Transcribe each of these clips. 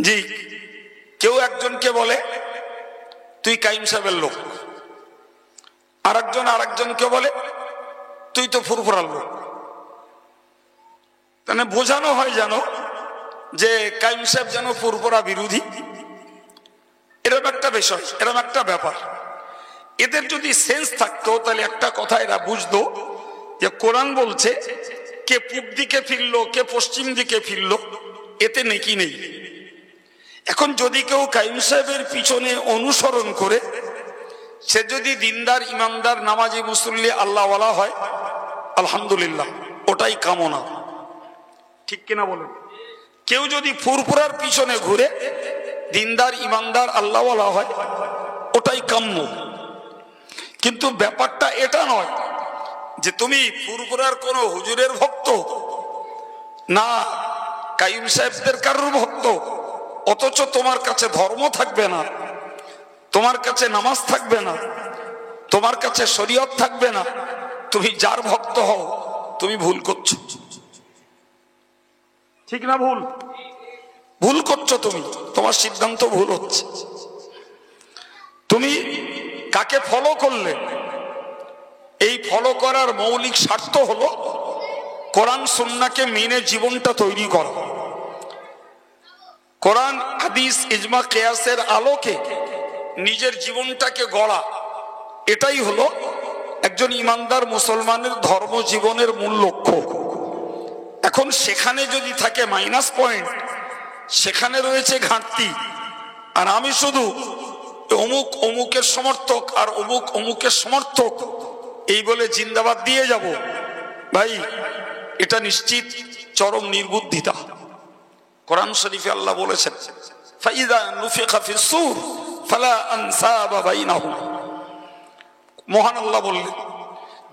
জি, কেউ একজনকে বলে তুই কাইম সাহেবের লোক, আরেকজনকে বলে তুই তো ফুরফুরার লোক। মানে বোঝানো হয় যেন যে কাইম সাহেব যেন ফুরফুরা বিরোধী, এরকম একটা বিষয়, এরকম একটা ব্যাপার। এদের যদি সেন্স থাকতো তাহলে একটা কথা এরা বুঝতো যে কোরআন বলছে কে পূব দিকে ফিরলো কে পশ্চিম দিকে ফিরলো, এতে নেকি নেই। এখন যদি কেউ কাইম সাহেবের পিছনে অনুসরণ করে সে যদি দিনদার ইমানদার নামাজি মুসল্লি আল্লাহওয়ালা হয়, আলহামদুলিল্লাহ, ওটাই কামনা। ঠিক কিনা বলেন? কেউ যদি ফুরফুরার পিছনে ঘুরে দিনদার ইমানদার আল্লাহওয়ালা হয়, ওটাই কাম্য। কিন্তু ব্যাপারটা এটা নয় যে তুমি ফুরফুরার কোন হুজুরের ভক্ত না কাইম সাহেবদের কারোর ভক্ত, অথচ তোমার কাছে ধর্ম থাকবে না, তোমার কাছে নামাজ থাকবে না, তোমার কাছে শরীয়ত থাকবে না, তুমি যার ভক্ত হও তুমি ভুল করছো। ঠিক না? ভুল করছো তুমি, তোমার সিদ্ধান্ত ভুল হচ্ছে। তুমি কাকে ফলো করলে? এই ফলো করার মৌলিক স্বার্থ হলো কোরআন সুন্নাহকে মেনে জীবনটা তৈরি করা, কোরআন হাদিস ইজমা কিয়াসের আলোকে নিজের জীবনটাকে গড়া। এটাই হলো একজন ইমানদার মুসলমানের ধর্ম জীবনের মূল লক্ষ্য। এখন সেখানে যদি থাকে মাইনাস পয়েন্ট, সেখানে রয়েছে ঘাটতি, আর আমি শুধু অমুক অমুকের সমর্থক আর অমুক অমুকের সমর্থক এই বলে জিন্দাবাদ দিয়ে যাব, ভাই এটা নিশ্চিত চরম নির্বুদ্ধিতা। কোরআন শরীফে আল্লাহ বলেছেন ফাইযা নুফিখা ফিস-সূর ফালা আনসাবা বাইনাহুম। মহান আল্লাহ বললেন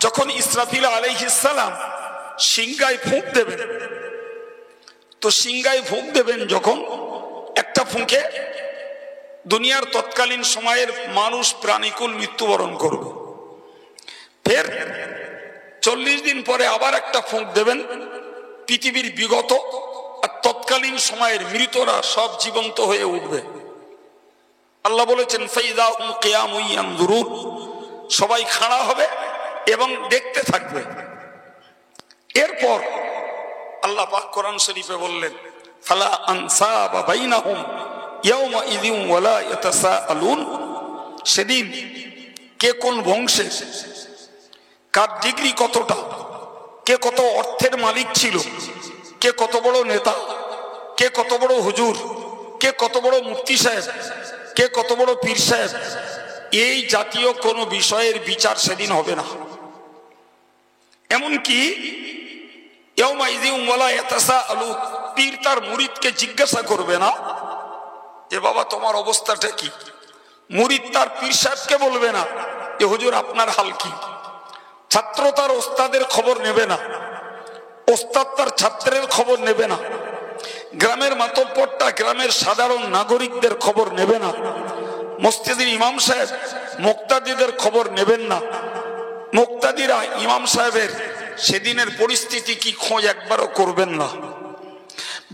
যখন ইসরাফিল আলাইহিস সালাম সিংগায় ফুঁক দেবেন, তো সিংগায় ফুঁক দেবেন যখন, একটা ফুঁকে দুনিয়ার তৎকালীন সময়ের মানুষ প্রাণীকুল মৃত্যুবরণ করবে। ফের 40 দিন পরে আবার একটা ফুঁক দেবেন, পৃথিবীর বিগত আর তৎকালীন সময়ের মৃতরা সব জীবন্ত হয়ে উঠবে। আল্লাহ বলেছেন ফাইযা হুম কিয়ামুন ইয়ানজুরুন, সবাই খাড়া হবে এবং দেখতে থাকবে। এরপর আল্লাহ পাক কোরআন শরীফে বললেন ফালা আনসাবা বাইনাহুম ইয়াওমা ইযিন ওয়ালা ইয়াতাসাআলুন। সেদিন কে কোন বংশে, কার ডিগ্রি কতটা, কে কত অর্থের মালিক ছিল, কে কত বড় নেতা, কে কত বড় হুজুর, কে কত বড় মুফতি সাহেব, কে কত বড় পীর সাহেব, এই জাতীয় কোনো বিষয়ের বিচার সেদিন হবে না। এমনকি ইয়াওমা ইযিন ওয়ালা ইয়াতাসাআলুন, পীর তার মুরিদকে জিজ্ঞাসা করবে না যে বাবা তোমার অবস্থাটা কি। মুরিদ তার পীর সাহেবকে বলবে না যে হুজুর আপনার হাল কি। ছাত্র তার ওস্তাদের খবর নেবে না, ওস্তাদ তার ছাত্রের খবর নেবে না, গ্রামের মাতব্বরটা গ্রামের সাধারণ নাগরিকদের খবর নেবে না, মসজিদের ইমাম সাহেব মুক্তাদিদের খবর নেবেন না, মুক্তাদিরা ইমাম সাহেবের সেদিনের পরিস্থিতি কি খোঁজ একবারও করবেন না।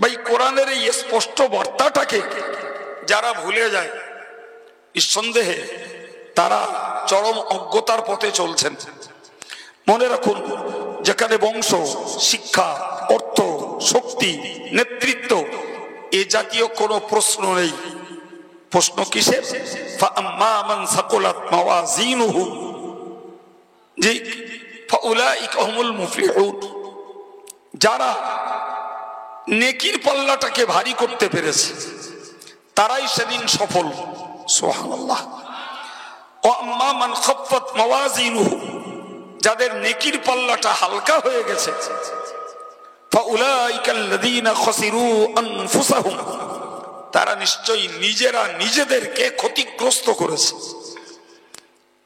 ভাই কোরআনের এই স্পষ্ট বার্তাটাকে যারা ভুলে যায়, নিঃসন্দেহে তারা চরম অজ্ঞতার পথে চলছেন। মনে রাখুন, যেখানে বংশ, শিক্ষা, অর্থ, শক্তি, নেতৃত্ব এ জাতীয় কোনো প্রশ্ন নেই। প্রশ্ন কিসের? ফাআম্মা মান সাকুলাত মাওয়াজিনুহু জি ফাউলাইকা হুমুল মুফলিহুন। যারা নেকির পাল্লাটাকে ভারী করতে পেরেছে তারাই সেদিন সফল। সুবহানাল্লাহ। ওয়া আম্মা মান খাফফাত মাওয়াজিনুহু, যাদের নেকির পাল্লাটা হালকা হয়ে গেছে, ফাউলাইকা আল্লাযীনা খাসিরু আনফুসাহুম, তারা নিশ্চয়ই নিজেরা নিজেদেরকে ক্ষতিগ্রস্ত করেছে।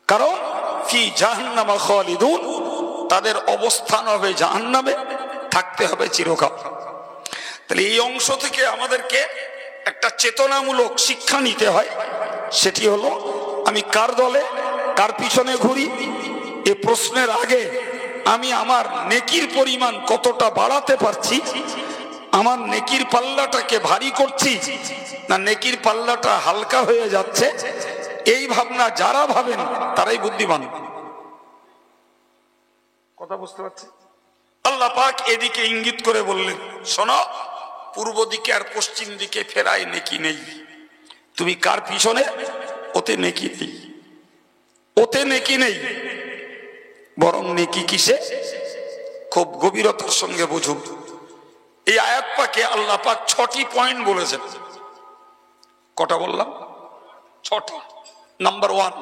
কারণ ফি জাহান্নামা খালিদুন, তাদের অবস্থান হবে জাহান্নামে, থাকতে হবে চিরকাল। তাহলে এই অংশ থেকে আমাদেরকে একটা চেতনামূলক শিক্ষা নিতে হয়। সেটি হলো আমি কার দলে, কার পিছনে ঘুরি, এ প্রশ্নের আগে আমি আমার নেকির পরিমাণ কতটা বাড়াতে পারছি আমার নেকির পাল্লাটাকে ভারী করছি না নেকির পাল্লাটা হালকা হয়ে যাচ্ছে, এই ভাবনা যারা ভাবেন তারাই বুদ্ধিমান। কথা বুঝতে পারছি? আল্লাহ পাক এদিকে ইঙ্গিত করে বললেন, শোনো, পূর্ব দিকে আর পশ্চিম দিকে ফেরায় নেকি নেই। তুমি কার পিছনে? ওতে নেকি নেই, ওতে নেকি নেই। বরং নেকি কিসে? খুব গভীরতার সঙ্গে বুঝুন। এই আয়াত পাকে আল্লাহ পাক 6টি পয়েন্ট বলেছেন। কটা বললাম? 6টি। নাম্বার 1,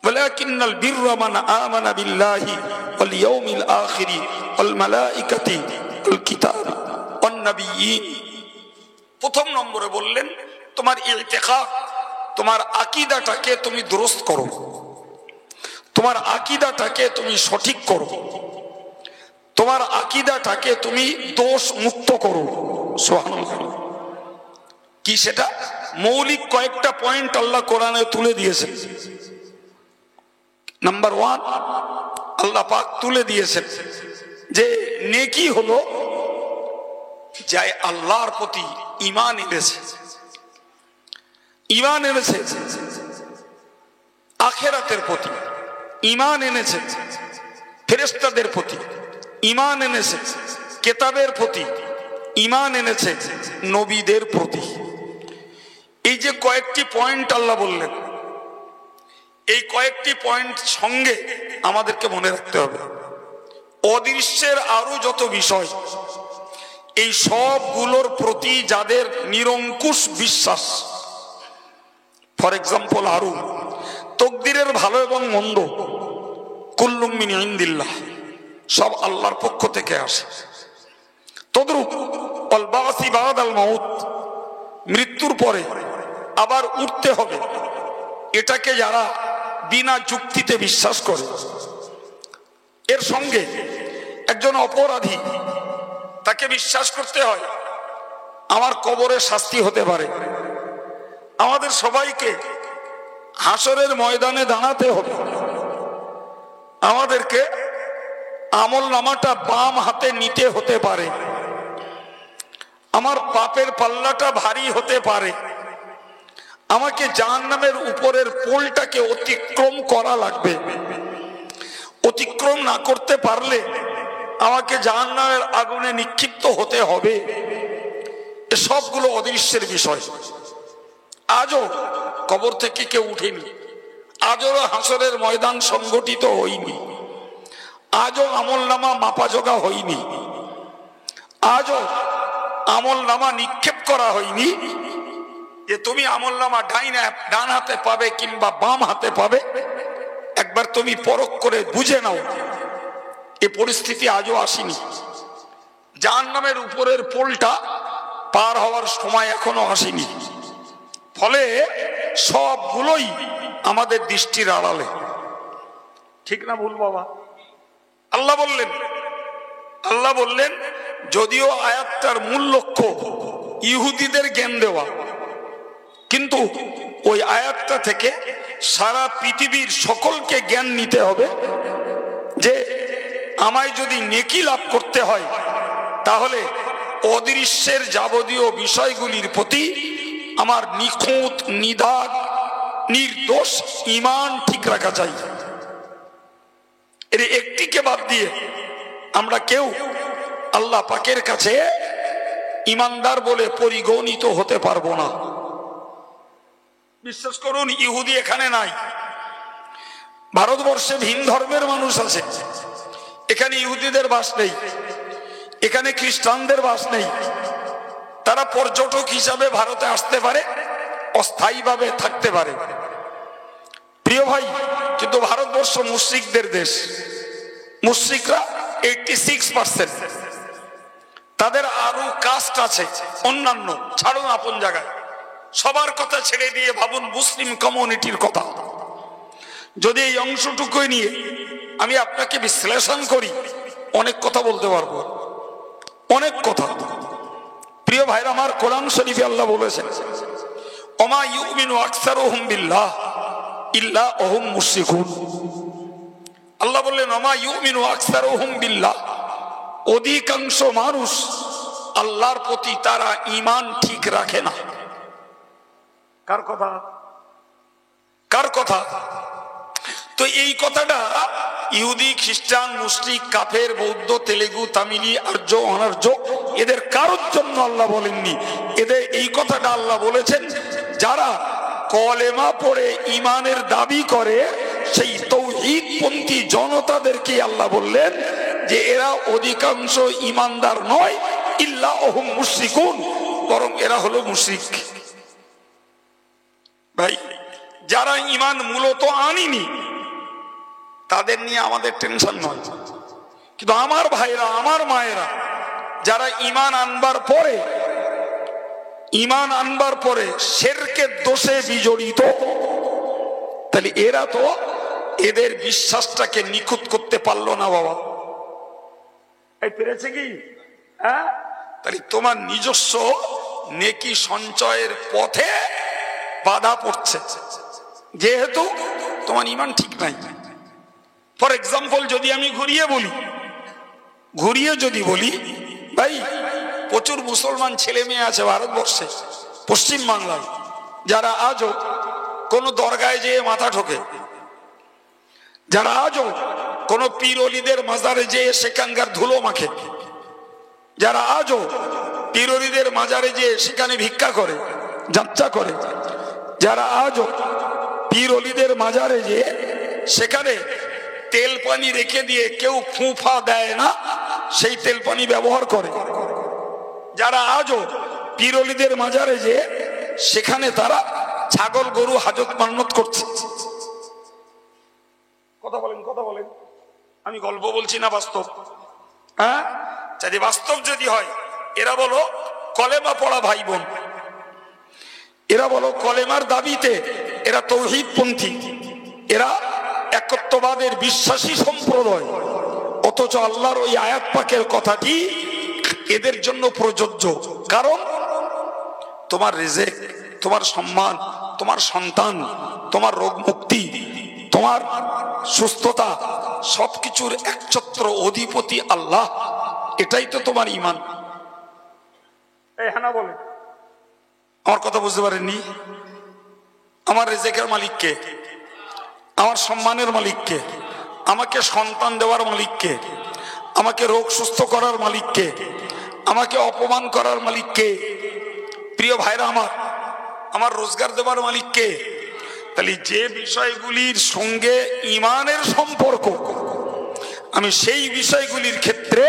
ওয়ালাকিন্নাল বিররা মান আমানা বিল্লাহি ওয়াল ইয়াউমিল আখিরি ওয়াল মালাইকাতি ওয়াল কিতাব ওয়ান নাবিয়্যিন। প্রথম নম্বরে বললেন তোমার ইতিকাদ, তোমার আকীদাটাকে তুমি দুরুস্ত করো, তোমার আকীদাটাকে তুমি সঠিক করো, তোমার আকীদাটাকে তুমি দোষ মুক্ত করো। সুবহানাল্লাহ। কি সেটা? মৌলিক কয়েকটা পয়েন্ট আল্লাহ কোরআনে তুলে দিয়েছেন। নাম্বার 1 আল্লাহ পাক তুলে দিয়েছেন যে নেকি হলো যাই আল্লাহর প্রতি ঈমান এনেছে, ঈমান এনেছে আখিরাতের প্রতি, ঈমান এনেছে ফেরেশতাদের প্রতি, ঈমান এনেছে কিতাবের প্রতি, ঈমান এনেছে নবীদের প্রতি। এই যে কয়েকটি পয়েন্ট আল্লাহ বললেন, এই কয়েকটি পয়েন্ট সঙ্গে আমাদেরকে মনে রাখতে হবে অদৃশ্যের আরো যত বিষয়, এই সবগুলোর প্রতি যাদের নিরঙ্কুশ বিশ্বাস, ফর এক্সাম্পল আরো তকদিরের ভালো এবং মন্দ কুল্লুম মিন ইনদিল্লাহ, সব আল্লাহর পক্ষ থেকে আসে। তদ্রূপ আল বাসি বাদাল মাউত, মৃত্যুর পরে আবার উঠতে হবে, এটাকে যারা বিনা যুক্তিতে বিশ্বাস করে, এর সঙ্গে একজন অপরাধী তাকে বিশ্বাস করতে হয় আমার কবরে শাস্তি হতে পারে, আমাদের সবাইকে হাসরের ময়দানে দাঁড়াতে হবে, আমাদেরকে আমল নামাটা বাম হাতে নিতে হতে পারে, আমার পাপের পাল্লাটা ভারী হতে পারে, আমাকে জাহান্নামের উপরের পোলটাকে অতিক্রম করা লাগবে, অতিক্রম না করতে পারলে আমাকে জাহান্নামের আগুনে নিক্ষিপ্ত হতে হবে। সবগুলো অদৃশ্যের বিষয়। আজও কবর থেকে কেউ উঠেনি, আজও হাসরের ময়দান সংগঠিত হয়নি, আজও আমলনামা মাপাজোগা হয়নি, আজও আমলনামা নিক্ষেপ করা হয়নি যে তুমি আমলনামা ডান হাতে পাবে কিংবা বাম হাতে পাবে, একবার তুমি পরখ করে বুঝে নাও। এ পরিস্থিতি আজও আসেনি। জাহান্নামের উপরের পোলটা পার হওয়ার সময় এখনো আসেনি। ফলে সবগুলোই আমাদের দৃষ্টির আড়ালে। ঠিক না ভুল বাবা? আল্লাহ বললেন যদিও আয়াতটার মূল লক্ষ্য ইহুদিদের জ্ঞান দেওয়া, কিন্তু ওই আয়াতটা থেকে সারা পৃথিবীর সকলকে জ্ঞান নিতে হবে যে আমায় যদি নেকি লাভ করতে হয় তাহলে অদৃশ্যের যাবতীয় বিষয়গুলির প্রতি আমার নিখুঁত নিদাগ নির্দোষ ঈমান ঠিক রাখা চাই। এর একটিকে বাদ দিয়ে আমরা কেউ আল্লাহ পাকের কাছে ঈমানদার বলে পরিগণিত হতে পারবো না। বিশ্বাস করুন, ইহুদি এখানে নাই। ভারতবর্ষে ভিন ধর্মের মানুষ আছে, এখানে ইহুদিদের বাস নেই, এখানে খ্রিস্টানদের বাস নেই। তারা পর্যটক হিসাবে ভারতে আসতে পারে, অস্থায়ীভাবে থাকতে পারে। প্রিয় ভাই, কিন্তু ভারতবর্ষ মুশরিকদের দেশ। মুশরিকরা 86%। তাদের আরো কাস্ট আছে অন্যান্য, ছাড়ুন আপন জায়গায়, সবার কথা ছেড়ে দিয়ে ভাবুন মুসলিম কমিউনিটির কথা। যদি এই অংশটুকুই নিয়ে আমি আপনাকে বিশ্লেষণ করি, অনেক কথা বলতে পারবো, অনেক কথা। প্রিয় ভাইরা আমার, কোরআন শরীফে আল্লাহ বলেছেন ওমা ইউমিনু আকসারুহুম বিল্লাহ ইল্লা ওহুম মুশরিকুন। আল্লাহ বললেন ওমা ইউমিনু আকসারুহুম বিল্লাহ, অধিকাংশ মানুষ আল্লাহর প্রতি তারা ঈমান ঠিক রাখে না। কার কথা? কার কথা? তো এই কথাটা ইহুদি, খ্রিস্টান, মুশরিক, কাফের, বৌদ্ধ, তেলেগু, তামিলি, আর্য, অনার্য এদের কারোর জন্য আল্লাহ বলেননি। এদের এই কথাটা আল্লাহ বলেছেন যারা কলেমা পড়ে ঈমানের দাবি করে, সেই তাওহীদপন্থী জনতাদেরকে আল্লাহ বললেন যে এরা অধিকাংশ ঈমানদার নয়, ইল্লা ওহুম মুশরিকুন, বরং এরা হলো মুশরিক। ভাই, যারা ঈমান মূলত আনেনি তাদের নিয়ে আমাদের টেনশন নয়, কিন্তু আমার ভাইরা, আমার মায়েরা যারা ঈমান আনবার পরে শিরকের দোষে বিজড়িত, তাহলে এরা তো এদের বিশ্বাসটাকে নিখুঁত করতে পারলো না বাবা। এই পেরেছে কি? হ্যাঁ, তাহলে তোমার নিজস্ব নেকি সঞ্চয়ের পথে বাধা পড়ছে, যেহেতু তোমার ঈমান ঠিক নাই। ফর এক্সাম্পল, যদি আমি ঘুরিয়ে যদি বলি ভাই, প্রচুর মুসলমান ছেলে মেয়ে আছে ভারতবর্ষে, পশ্চিম বাংলায়, যারা আজও কোন দরগায় যেয়ে মাথা ঠোকে, যারা আজও কোন পীর অলিদের মাজারে যেয়ে সেখানকার ধুলো মাখে, যারা আজও পীর অলিদের মাজারে যেয়ে সেখানে ভিক্ষা করে, যাত্রা করে, যারা আজও পীর অলিদের মাজারে যেয়ে সেখানে তেল পানি রেখে দিয়ে কেউ ফুঁফা দেয় না, সেই তেল পানি ব্যবহার করে, যারা আজও পীর অলিদের মাজারে যেয়ে সেখানে তারা ছাগল গরু হাজত মান্নত করছে। কথা বলেন, কথা বলেন, আমি গল্প বলছি না বাস্তব? হ্যাঁ, যদি বাস্তব যদি হয়, এরা বলো কলেমা পড়া ভাই বোন, এরা বলো কলেমার দাবিতে এরা তাওহীদপন্থী, এরা একত্ববাদের বিশ্বাসী সম্প্রদায়, অথচ আল্লাহর ওই আয়াত পাকের কথাটি এদের জন্য প্রযোজ্য। কারণ তোমার রিজিক, তোমার সম্মান, তোমার সন্তান, তোমার রোগ মুক্তি, তোমার সুস্থতা, সবকিছুর একছত্র অধিপতি আল্লাহ, এটাই তো তোমার ঈমান। হ্যাঁ না বলে? আমার কথা বুঝতে পারেননি? আমার রিজিকের মালিক কে? আমার সম্মানের মালিক কে? আমাকে সন্তান দেওয়ার মালিক কে? আমাকে রোগ সুস্থ করার মালিক কে? আমাকে অপমান করার মালিক কে? প্রিয় ভাইরা আমার রোজগার দেওয়ার মালিক কে? তাহলে যে বিষয়গুলির সঙ্গে ঈমানের সম্পর্ক, আমি সেই বিষয়গুলির ক্ষেত্রে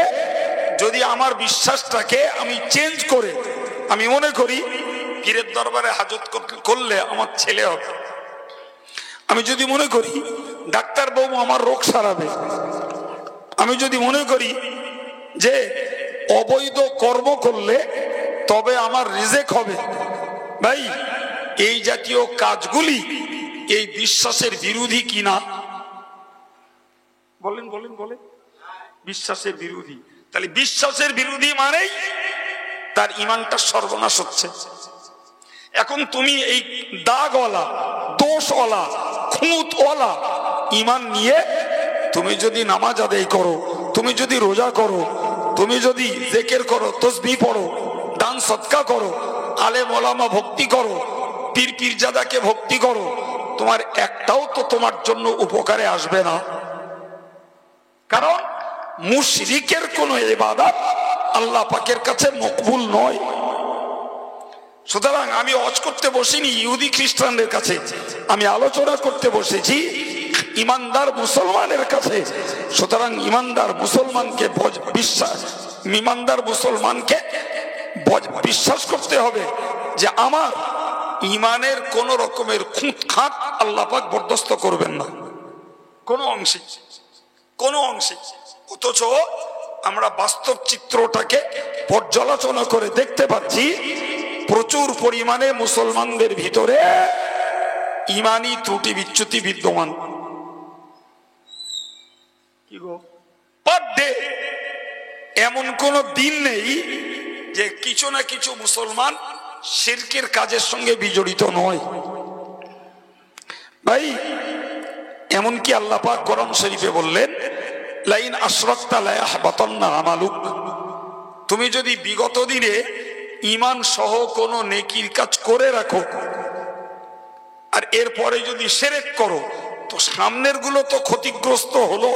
যদি আমার বিশ্বাসটাকে আমি চেঞ্জ করে আমি মনে করি পীরের দরবারে হাজত করলে আমার ছেলে হবে, আমি যদি মনে করি ডাক্তার বাবু আমার রোগ সারাবে, আমি যদি মনে করি যে অবৈধ কর্ম করলে তবে আমার রিজেক হবে, ভাই এই জাতীয় কাজগুলি এই বিশ্বাসের বিরোধী কিনা? বলেন বলেন বলেন, বিশ্বাসের বিরোধী। তাহলে বিশ্বাসের বিরোধী মানেই তার ঈমানটা সর্বনাশ হচ্ছে। এখন তুমি এই দাগওয়ালা, দোষওয়ালা, খুঁতওয়ালা ঈমান নিয়ে তুমি যদি নামাজ আদায় করো, তুমি যদি রোজা করো, তুমি যদি জিকির করো, তাসবিহ পড়ো, দান সদকা করো, আলেম ওলামা ভক্তি করো, পীর পীরজাদাকে ভক্তি করো, তোমার একটাও তো তোমার জন্য উপকারে আসবে না। কারণ মুশরিকের কোন ইবাদত আল্লাহ পাকের কাছে মকবুল নয়। সুতরাং আমি ওয়াজ করতে বসিনি ইহুদি খ্রিস্টানদের কাছে, আমি আলোচনা করতে বসেছি ইমানদার মুসলমানের কাছে। সুতরাং ইমানদার মুসলমানকে বিশ্বাস করতে হবে যে আমার ঈমানের কোন রকমের খুঁত খাত আল্লাহ পাক বরদাস্ত করবেন না, কোনো অংশে, কোনো অংশে। অথচ আমরা বাস্তব চিত্রটাকে পর্যালোচনা করে দেখতে পাচ্ছি প্রচুর পরিমাণে মুসলমানদের ভিতরে ঈমানি ত্রুটি বিচ্যুতি বিদ্যমান। কি গো, পার ডে এমন কোন দিন নেই যে কিছু না কিছু মুসলমান শিরকের কাজের সঙ্গে বিজড়িত নয়। ভাই এমনকি আল্লাহ পাক কোরআন শরীফে বললেন লাইন আশরাকতা লা ইয়াহবাতান্না আমালুক, তুমি যদি বিগত দিনে ঈমান সহ কোনো নেকির কাজ করে রাখো আর এরপরে যদি শিরক করো, তো সামনের গুলো তো ক্ষতিগ্রস্ত হলো,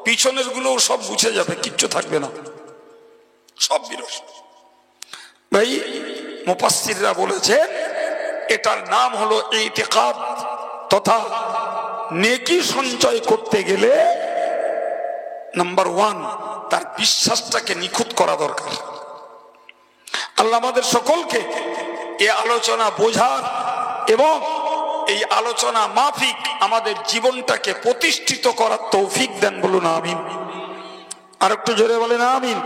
পিছনের গুলো সব মুছে যাবে, কিচ্ছু থাকবে না, সব বিনষ্ট। ভাই মুফাসসিররা বলেছেন এটার নাম হলো ইতিকাদ, তথা নেকি সঞ্চয় করতে গেলে নাম্বার 1 তার বিশ্বাসটাকে নিখুঁত করা দরকার। আল্লাহ আমাদের সকলকে এই আলোচনা বোঝার এবং এই আলোচনা মাফিক আমাদের জীবনটাকে প্রতিষ্ঠিত করার তৌফিক দেন, বলুন আমিন। আর একটু জোরে বলেন আমিন।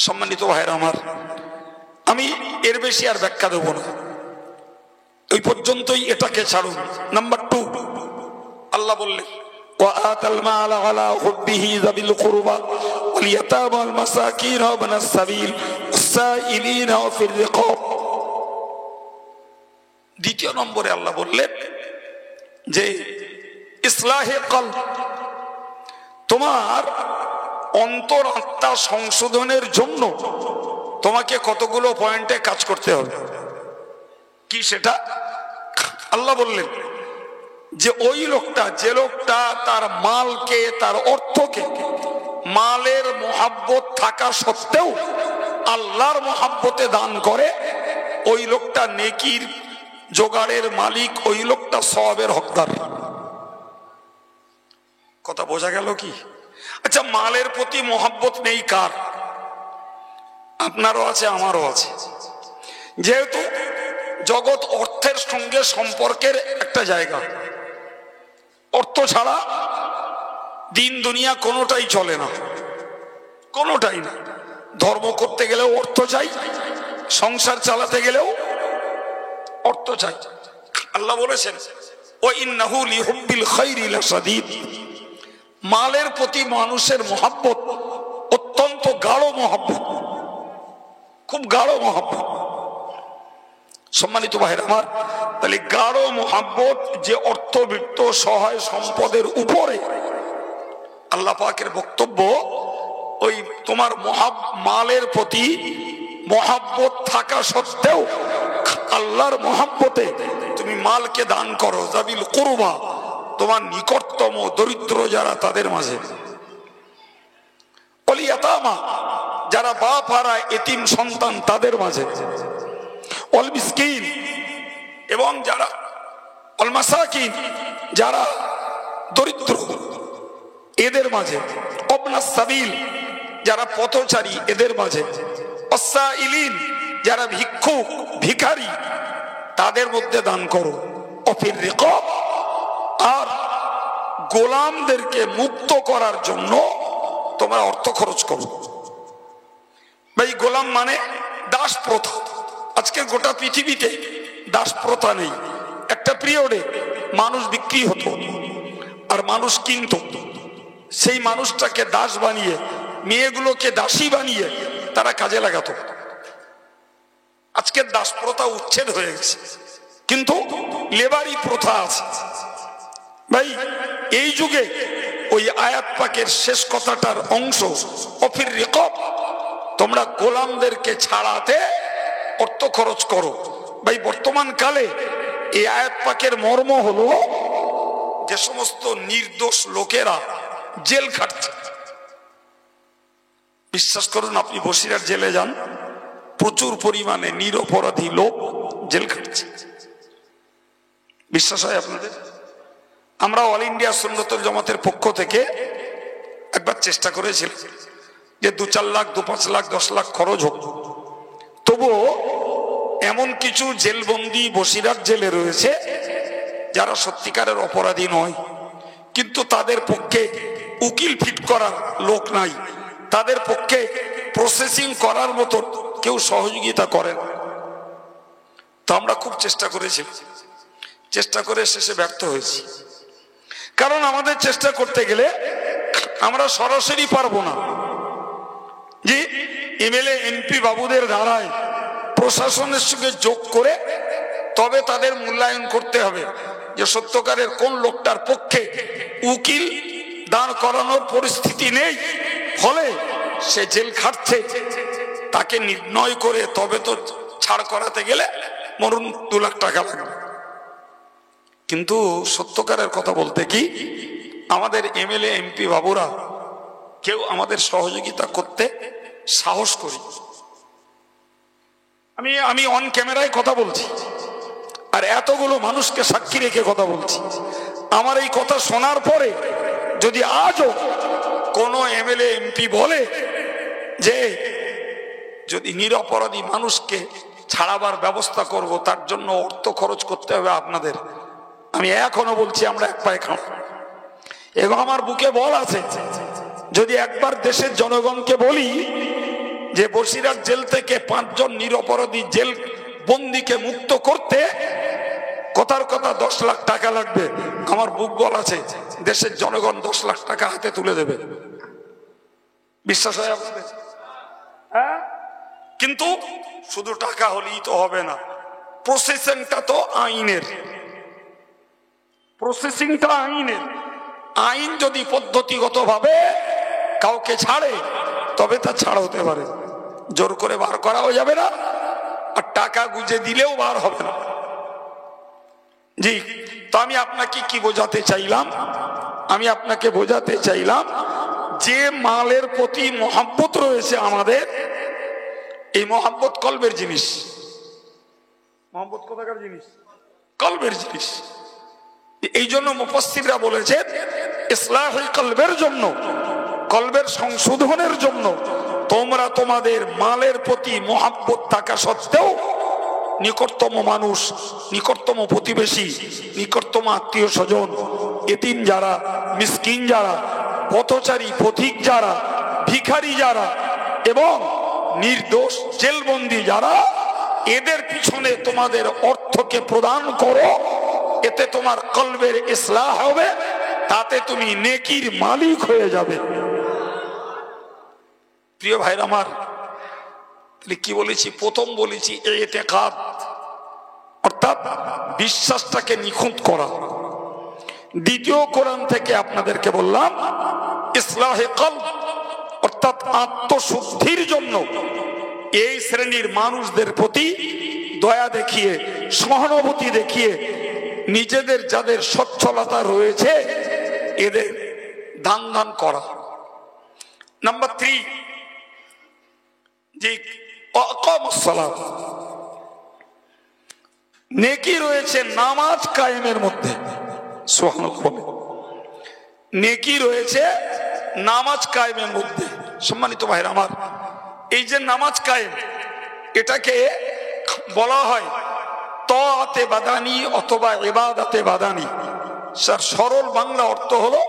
সম্মানিত ভাইরা আমার, আমি এর বেশি আর ব্যাখ্যা দেব না, ওই পর্যন্তই এটাকে ছাড়ুন। নাম্বার 2, আল্লাহ বললেন ওয়াআতাল মাল আলা হুব্বিহি যাবিল কুরবা ওয়াল ইয়াতামা ওয়াল মাসাকিন ওয়া ইবনাস সাবিল ওয়াস-সাইলিনা ওয়া ফির রিকাব। দ্বিতীয় নম্বরে আল্লাহ বললেন যে ইসলাহে কলব, তোমার অন্তর আত্মা সংশোধনের জন্য তোমাকে কতগুলো পয়েন্টে কাজ করতে হবে। কি সেটা? আল্লাহ বললেন যে ওই লোকটা, যে লোকটা তার মালকে, তার অর্থকে মালের মোহাব্বত থাকা সত্ত্বেও আল্লাহর মোহাব্বতে দান করে, ওই লোকটা নেকির জোগাড়ের মালিক, ওই লোকটা সওয়াবের হকদার। কথা বোঝা গেল কি? আচ্ছা, মালের প্রতি মোহাব্বত নেই কার? আপনারও আছে, আমারও আছে। যেহেতু জগৎ অর্থের সঙ্গে সম্পর্কের একটা জায়গা, অর্থ ছাড়া দিন দুনিয়া কোনোটাই চলে না, কোনোটাই না। ধর্ম করতে গেলেও অর্থ চাই, সংসার চালাতে গেলেও অর্থ চাই। আল্লাহ বলেছেন ওয়া ইন্নাহু লিহুব্বিল খাইরি লাশাদীদ, মালের প্রতি মানুষের মোহাব্বত অত্যন্ত গাঢ় মোহাব্বত, খুব গাঢ় মোহাব্বত। সম্মানিত ভাইরা আমার, তাহলে গাঢ় মোহাব্বত যে অর্থবিত্ত সহায় সম্পদের উপরে, আল্লাহ পাকের বক্তব্য ওই তোমার মালের প্রতি মোহাব্বত থাকা সত্ত্বেও আল্লাহর মোহাব্বতে তুমি মালকে দান করো, যাবিল কুরবা, তোমার নিকটতম দরিদ্র যারা তাদের মাঝে, ওয়াল ইয়াতামা, যারা বাপ হারা এতিম সন্তান তাদের মাঝে, ওয়াল মিসকিন, এবং যারা ওয়াল মাসাকিন, যারা দরিদ্র এদের মাঝে, ইবনাস সাবিল, যারা পথচারী এদের মাঝে, ওয়াস-সাইলিন, যারা ভিক্ষুক ভিখারি তাদের মধ্যে দান করো, ওয়াফির রিকাব, আর গোলামদেরকে মুক্ত করার জন্য তোমরা অর্থ খরচ করো। ভাই গোলাম মানে দাস প্রথা। আজকে গোটা পৃথিবীতে দাস প্রথা নেই। একটা পিরিয়ডে মানুষ বিক্রি হতো আর মানুষ কিনতো, সেই মানুষটাকে দাস বানিয়ে, মেয়েগুলোকে দাসী বানিয়ে তারা কাজে লাগাতো। আজকের দাস প্রথা উচ্ছেদ হয়ে গেছে, কিন্তু লেবারি প্রথা আছে। ভাই এই যুগে ওই আয়াত পাকের শেষ কথাটার অংশ ওয়াফির রিকাব, তোমরা গোলামদেরকে ছাড়াতে অর্থ খরচ করো। ভাই বর্তমান কালে এই আয়াত পাকের মর্ম হলো যে সমস্ত নির্দোষ লোকেরা জেল খাটছে। বিশ্বাস করুন, আপনি বসিরহাট জেলে যান, প্রচুর পরিমাণে নিরপরাধী লোক জেল খাটছে। বিশ্বাস হয় আপনাদের? আমরা অল ইন্ডিয়া সুন্নতুল জামাতের পক্ষ থেকে একবার চেষ্টা করেছিলাম যে 2-4 লাখ 2-5 লাখ 10 লাখ খরচ হোক, তবুও এমন কিছু জেলবন্দি বসিরহাট জেলে রয়েছে যারা সত্যিকারের অপরাধী নয়, কিন্তু তাদের পক্ষে উকিল ফিট করার লোক নাই, তাদের পক্ষে প্রসেসিং করার মতো কেউ সহযোগিতা করেন। তো আমরা খুব চেষ্টা করেছি, চেষ্টা করে শেষে ব্যর্থ হয়েছি। কারণ আমাদের চেষ্টা করতে গেলে আমরা সরাসরি পারবো না যে এমএলএ এমপি বাবুদের দ্বারায় প্রশাসনের সঙ্গে যোগ করে তবে তাদের মূল্যায়ন করতে হবে যে সত্যকারের কোন লোকটার পক্ষে উকিল দাঁড় করানোর পরিস্থিতি নেই, ফলে সে জেল খাটছে, তাকে নির্ণয় করে তবে তো ছাড় করাতে গেলে মরুন 2 লাখ টাকা লাগবে। কিন্তু সত্যকারের কথা বলতে কি, আমাদের এমএলএ এমপি বাবুরা কেউ আমাদের সহযোগিতা করতে সাহস করি। আমি অন ক্যামেরায় কথা বলছি, আর এতগুলো মানুষকে সাক্ষী রেখে কথা বলছি। আমার এই কথা শোনার পরে যদি আজও কোনো এমএলএ এমপি বলে যে যদি নিরপরাধী মানুষকে ছাড়াবার ব্যবস্থা করব, তার জন্য অর্থ খরচ করতে হবে আপনাদের, আমি এখনো বলছি আমরা এক পায়ে খাবো। এবং আমার বুকে বল আছে, যদি একবার দেশের জনগণকে বলি যে বসিরহাট জেল থেকে 5 জন নিরপরাধী জেল বন্দীকে মুক্ত করতে কথার কথা 10 লাখ টাকা লাগবে, আমার বুক বল আছে দেশের জনগণ 10 লাখ টাকা হাতে তুলে দেবে। বিশ্বাস হয় আপনাদের? হ্যাঁ, কিন্তু শুধু টাকা হলেই তো হবে না, প্রসেসিংটা তো আইনের, প্রসেসিংটা আইনের। আইন যদি পদ্ধতিগতভাবে কাউকে ছাড়ে তবে তা ছাড় হতে পারে, জোর করে বার করাও যাবে না, আর টাকা গুজে দিলেও বার হবে না। জি, তো আমি আপনাকে কি বোঝাতে চাইলাম, আমি আপনাকে বোঝাতে চাইলাম যে মালের প্রতি মহব্বত রয়েছে আমাদের, এই মহব্বত কলবের জিনিস। মহব্বত কোথাকার জিনিস? কলবের জিনিস। এই জন্য মুফাসসিররা বলেছেন ইসলাহুল কলবের জন্য, কলবের সংশোধনের জন্য তোমরা তোমাদের মালের প্রতি মহব্বত থাকা সত্ত্বেও নিকটতম মানুষ, নিকটতম প্রতিবেশী, নিকটতম আত্মীয় স্বজন, এতিম যারা, মিসকিন যারা, পথচারী পথিক যারা, ভিখারি যারা এবং নির্দোষ জেলবন্দি যারা, এদের পিছনে তোমাদের অর্থকে প্রদান করো। এতে তোমার কলবের ইসলাহ হবে, তাতে তুমি নেকির মালিক হয়ে যাবে। প্রিয় ভাইরা আমার, কি বলেছি? প্রথম বলেছি ইতিকাদ, অর্থাৎ বিশ্বাসটাকে নিখুঁত করা। দ্বিতীয় কোরআন থেকে আপনাদেরকে বললাম ইসলাহে কলব, অর্থাৎ আত্মশুদ্ধির জন্য এই শ্রেণীর মানুষদের প্রতি দয়া দেখিয়ে, সহানুভূতি দেখিয়ে নিজেদের যাদের সচ্ছলতা রয়েছে এদের দান দান করা। নাম্বার 3, যে নেকি রয়েছে নামাজ কায়েমের মধ্যে। সুবহানাল্লাহ, নেকি রয়েছে নামাজ কায়েমের মধ্যে। সম্মানিত ভাইরা আমার, এই যে নামাজ কায়েম, এটাকে বলা হয় তাআতে বাদানি অথবা ইবাদাতে বাদানি। সরল বাংলা অর্থ হলো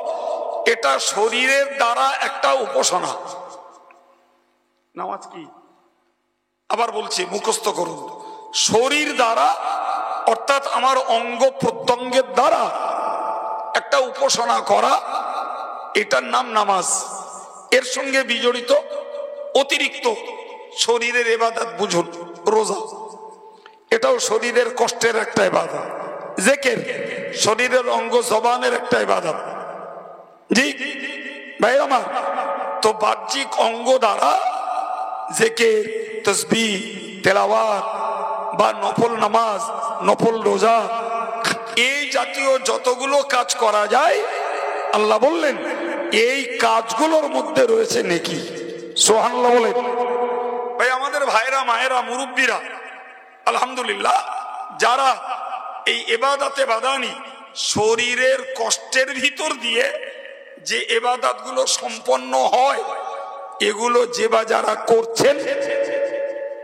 এটা শরীরের দ্বারা একটা উপাসনা। নামাজ কি? আবার বলছি, মুখস্থ করুন। শরীর দ্বারা, অর্থাৎ আমার অঙ্গ প্রত্যঙ্গের দ্বারা একটা উপাসনা করা, এটার নাম নামাজ। এর সঙ্গে বিজড়িত অতিরিক্ত শরীরের ইবাদত বুঝুন, রোজা, এটাও শরীরের কষ্টের একটা ইবাদত। জিকির শরীরের অঙ্গ জবানের একটা ইবাদত। জি ভাই আমার, তো বাহ্যিক অঙ্গ দ্বারা জিকির, তাসবিহ, তেলাওয়াত বা নফল নামাজ, নফল রোজা, এই জাতীয় যতগুলো কাজ করা যায়, আল্লাহ বললেন এই কাজগুলোর মধ্যে রয়েছে নেকি। সুবহানাল্লাহ বলেন। ভাই আমাদের ভাইরা, মায়েরা, মুরব্বীরা, আলহামদুলিল্লাহ, যারা এই ইবাদতে বাদানি শরীরের কষ্টের ভিতর দিয়ে যে ইবাদতগুলো সম্পন্ন হয়, এগুলো যে বা যারা করছেন,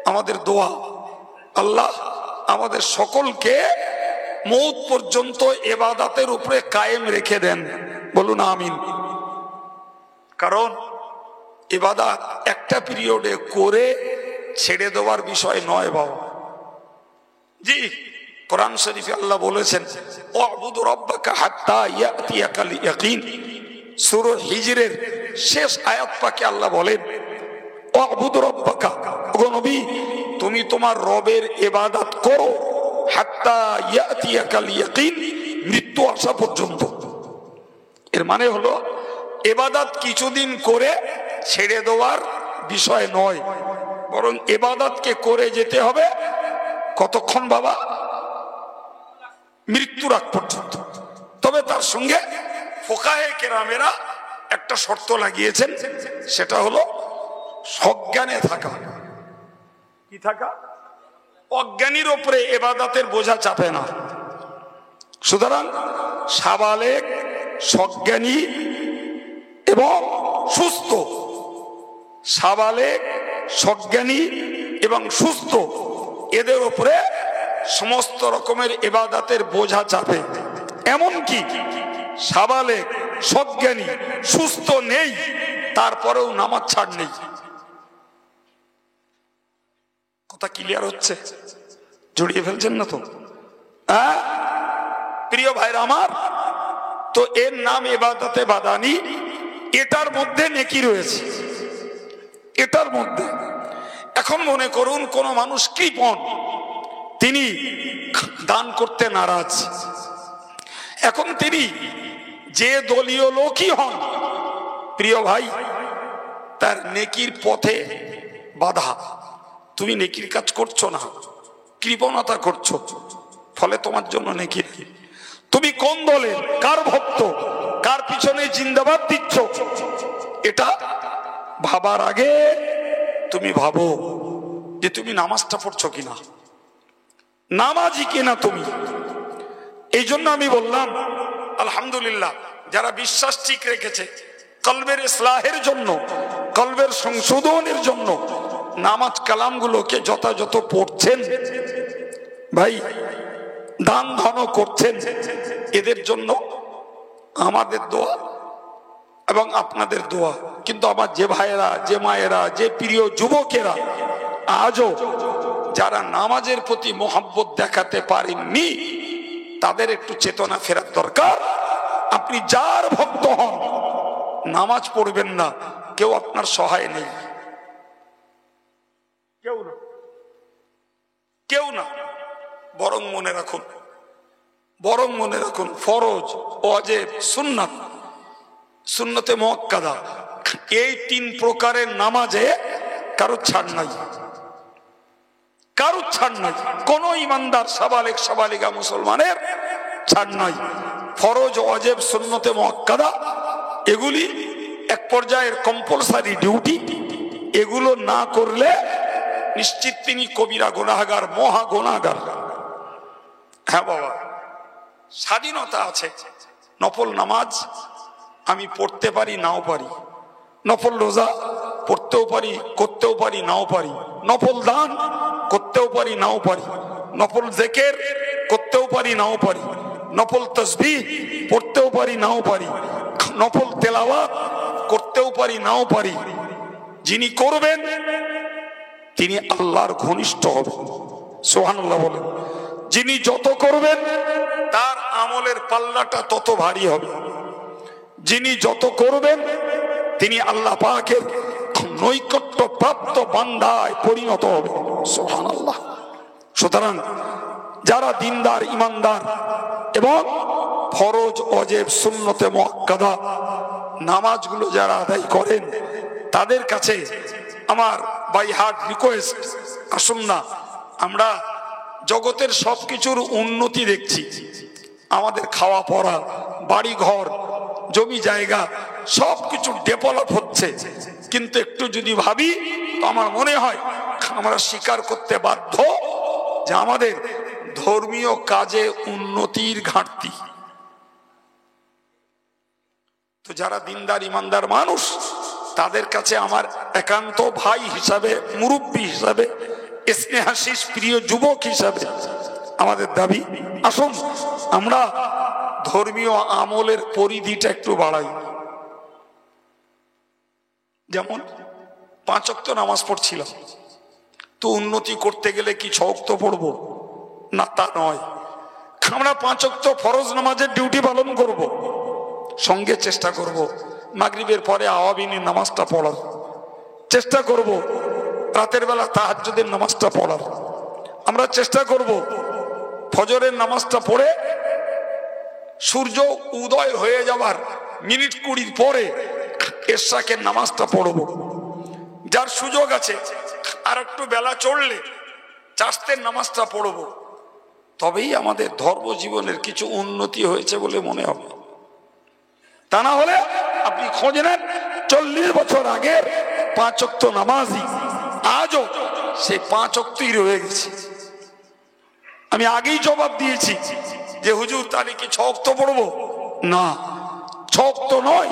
আমাদের দোয়া আল্লাহ আমাদের সকলকে মৌত পর্যন্ত ইবাদতের উপরে কায়েম রেখে দেন। বলুন আমিন। কারণ ইবাদত একটা পিরিয়ডে করে ছেড়ে দেওয়ার বিষয় নয় বাবা। জি, কোরআন শরীফে আল্লাহ বলেছেন ওয়াবুদু রাব্বাকা হাত্তা ইয়াতিয়াকাল ইয়াকিন। সূরা হিজরের শেষ আয়াত পাকে আল্লাহ বলেন ওয়াবুদু রাব্বাকা, ওগো নবী তুমি তোমার রবের ইবাদত করো হাত্তা ইয়াতিয়াকাল ইয়াকিন, মৃত্যু আসা পর্যন্ত। এর মানে হলো ইবাদত কিছুদিন করে ছেড়ে দেওয়ার বিষয় নয়, বরং ইবাদতকে করে যেতে হবে কতক্ষণ বাবা? মৃত্যুর আগ পর্যন্ত। তবে তার সঙ্গে ফোকাহে কেরামেরা একটা শর্ত লাগিয়েছেন, সেটা হলো সজ্ঞানে থাকা। কি থাকা? অজ্ঞানীর উপরে ইবাদতের বোঝা চাপে না। সুতরাং সাবালেগ, সজ্ঞানী এবং সুস্থ, সাবালেগ, সজ্ঞানী এবং সুস্থ, এদের উপরে সমস্ত রকমের ইবাদতের বোঝা চাপে। এমনকি সাবালেগ, সজ্ঞানী, সুস্থ নেই, তারপরেও নামাজ ছাড় নেই। কথা ক্লিয়ার হচ্ছে? জড়িয়ে ফেলছেন না তো? হ্যাঁ প্রিয় ভাইরা আমার, তো এর নাম ইবাদতে বাদানি। এটার মধ্যে নেকি রয়েছে, এটার মধ্যে। এখন মনে করুন কোন মানুষ কৃপণ, তিনি দান করতে নারাজ। এখন তিনি যে দলীয় লোকই হন, প্রিয় ভাই, তার নেকির পথে বাধা। তুমি নেকির কাজ করছো না, কৃপণতা করছো, ফলে তোমার জন্য নেকি। তুমি কোন দলের, কার ভক্ত, কার পিছনে জিন্দাবাদ দিচ্ছ, এটা ভাবার আগে তুমি ভাবো যে তুমি নামাজটা পড়ছো কিনা, নামাজি কিনা তুমি। এই জন্য আমি বললাম আলহামদুলিল্লাহ, যারা বিশ্বাস ঠিক রেখেছে, কলবের ইসলাহের জন্য, কলবের সংশোধনের জন্য নামাজ কালামগুলোকে যথাযথ পড়ছেন, ভাই দান ধন করছেন, এদের জন্য আমাদের দোয়া এবং আপনাদের দোয়া। কিন্তু আমার যে ভাইয়েরা, যে মায়েরা, যে প্রিয় যুবকেরা আজও যারা নামাজের প্রতি মোহাব্বত দেখাতে পারেননি, তাদের একটু চেতনা ফেরার দরকার। আপনি যার ভক্ত হন, নামাজ পড়বেন না, কেউ আপনার সহায় নেই, কেউ না, কেউ না। বরং মনে রাখুন, বরং মনে রাখুন, ফরজ, ওয়াজিব, সুন্নাত, সুন্নতে মুআক্কাদা, এই তিন প্রকারের নামাজে কারো ছাড় নাই, কারো ছাড় নাই। কোন ইমানদার সাবালেগ, সাবালিগা মুসলমানের ছাড় নাই। ফরজ, ওয়াজিব, সুন্নতে মুআক্কাদা এগুলি এক পর্যায়ের কম্পালসারি ডিউটি। এগুলো না করলে নিশ্চিত তিনি কবিরা গুনাহগার, মহা গুনাহগার। হ্যাঁ বাবা, স্বাধীনতা আছে। নফল নামাজ আমি পড়তে পারি, নাও পারি। নফল রোজা পড়তেও পারি, করতেও পারি, নাও পারি। নফল দান করতেও পারি, নাও পারি। নফল জিকির করতেও পারি, নাও পারি। নফল তাসবিহ পড়তেও পারি, নাও পারি। নফল তেলাওয়াত করতেও পারি, নাও পারি। যিনি করবেন তিনি আল্লাহর ঘনিষ্ঠ হবেন, সুবহানাল্লাহ বলেন। যিনি যত করবেন তার আমলের পাল্লাটা তত ভারী হবে। যিনি যত করবেন তিনি আল্লাহ পাকের নৈকট্য প্রাপ্ত বান্দায় পরিণত হবে, সুবহানাল্লাহ। সুতরাং যারা দিনদার, ইমানদার এবং ফরজ, ওয়াজিব, সুন্নতে মুআক্কাদা নামাজগুলো যারা আদায় করেন, তাদের কাছে আমার বাই হার্ট রিকোয়েস্ট, আসুন না, আমরা জগতের সবকিছুর উন্নতি দেখছি। আমাদের খাওয়া পড়া, বাড়ি ঘর, জমি জায়গা সবকিছু ডেভেলপ হচ্ছে, কিন্তু একটু যদি ভাবি তো আমার মনে হয় আমরা স্বীকার করতে বাধ্য যে আমাদের ধর্মীয় কাজে উন্নতির ঘাটতি। তো যারা দিনদার, ইমানদার মানুষ, তাদের কাছে আমার একান্ত ভাই হিসাবে, মুরব্বী হিসাবে, স্নেহাশিস প্রিয় যুবক হিসাবে আমাদের দাবি, আসুন আমরা ধর্মীয় আমলের পরিধিটা একটু বাড়াই। যেমন 5 ওয়াক্ত নামাজ পড়ছিলাম, তো উন্নতি করতে গেলে কি 6 ওয়াক্ত পড়বো? না, তা নয়। আমরা 5 ওয়াক্ত ফরজ নামাজের ডিউটি পালন করব, সঙ্গে চেষ্টা করব মাগরিবের পরে আওয়াবিনের নামাজটা পড়ার, চেষ্টা করব রাতের বেলা তাহাজ্জুদের নামাজটা পড়ার, আমরা চেষ্টা করব ফজরের নামাজটা পড়ে সূর্য উদয় হয়ে যাবার মিনিট 20 পরে এশাকের নামাজটা পড়ব। যার সুযোগ আছে আর একটু বেলা চড়লে চাষতের নামাজটা পড়বো, তবেই আমাদের ধর্ম জীবনের কিছু উন্নতি হয়েছে বলে মনে হবে। তা না হলে আপনি খোঁজ নেন 40 বছর আগের 5 ওয়াক্ত নামাজি আজও সেই 5 ওয়াক্তই রয়ে গেছে। আমি আগেই জবাব দিয়েছি যে হুজুর তাহলে কি 6 ওয়াক্ত পড়বো? না, 6 ওয়াক্ত নয়,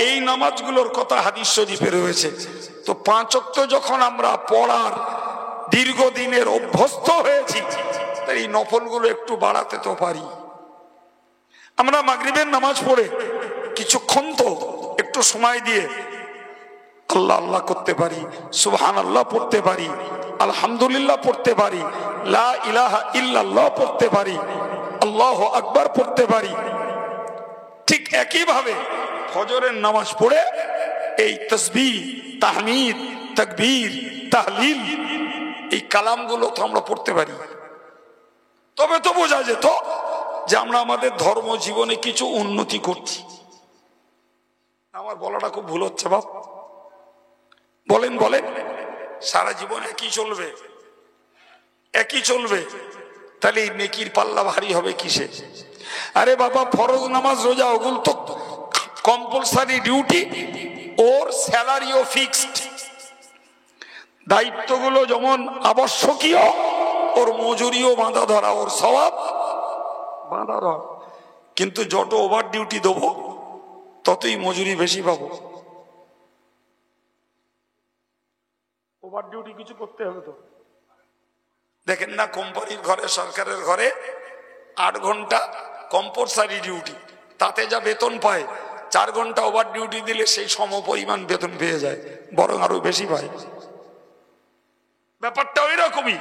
এই নামাজগুলোর কথা হাদিস শরীফে রয়েছে। তো 5 ওয়াক্ত যখন আমরা পড়ার দীর্ঘদিনের অভ্যস্ত হয়েছি, তাই এই নফলগুলো একটু বাড়াতে তো পারি। আমরা মাগরিবের নামাজ পড়ে কিছুক্ষণ তো একটু সময় দিয়ে আল্লাহ আল্লাহ করতে পারি, সুবহানাল্লাহ পড়তে পারি, আলহামদুলিল্লাহ পড়তে পারি, লা ইলাহা ইল্লাল্লাহ পড়তে পারি, আল্লাহু আকবার পড়তে পারি। ঠিক একইভাবে ফজরের নামাজ পড়ে এই তাসবিহ, তাহমিদ, তাকবীর, তাহলিল, এই কালামগুলো তো আমরা পড়তে পারি। তবে তো বোঝা যেত যে আমরা আমাদের ধর্ম জীবনে কিছু উন্নতি করছি। আমার বলাটা খুব ভুল হচ্ছে বাপ? বলেন বলেন, সারা জীবন একই চলবে, একই চলবে, তাহলে এই নেকির পাল্লা ভারী হবে কিসে? আরে বাবা, ফরজ নামাজ রোজা ওগুলো তো কম্পালসারি ডিউটি, ওর স্যালারিও ফিক্সড। দায়িত্বগুলো যেমন আবশ্যকীয়, ওর মজুরিও বাঁধা ধরা, ওর সওয়াব বাঁধা ধরা। কিন্তু যত ওভার ডিউটি দেবো ততই মজুরি বেশি পাবো। ওভার ডিউটি কিছু করতে হবে তো। দেখেন না, কোম্পানির ঘরে, সরকারের ঘরে 8 ঘন্টা কম্পালসারি ডিউটি, তাতে যা বেতন পায় 4 ঘন্টা ওভার ডিউটি দিলে সেই সম পরিমাণ বেতন পেয়ে যায়, বরং আরো বেশি পায়। ব্যাপারটা ওই রকমই।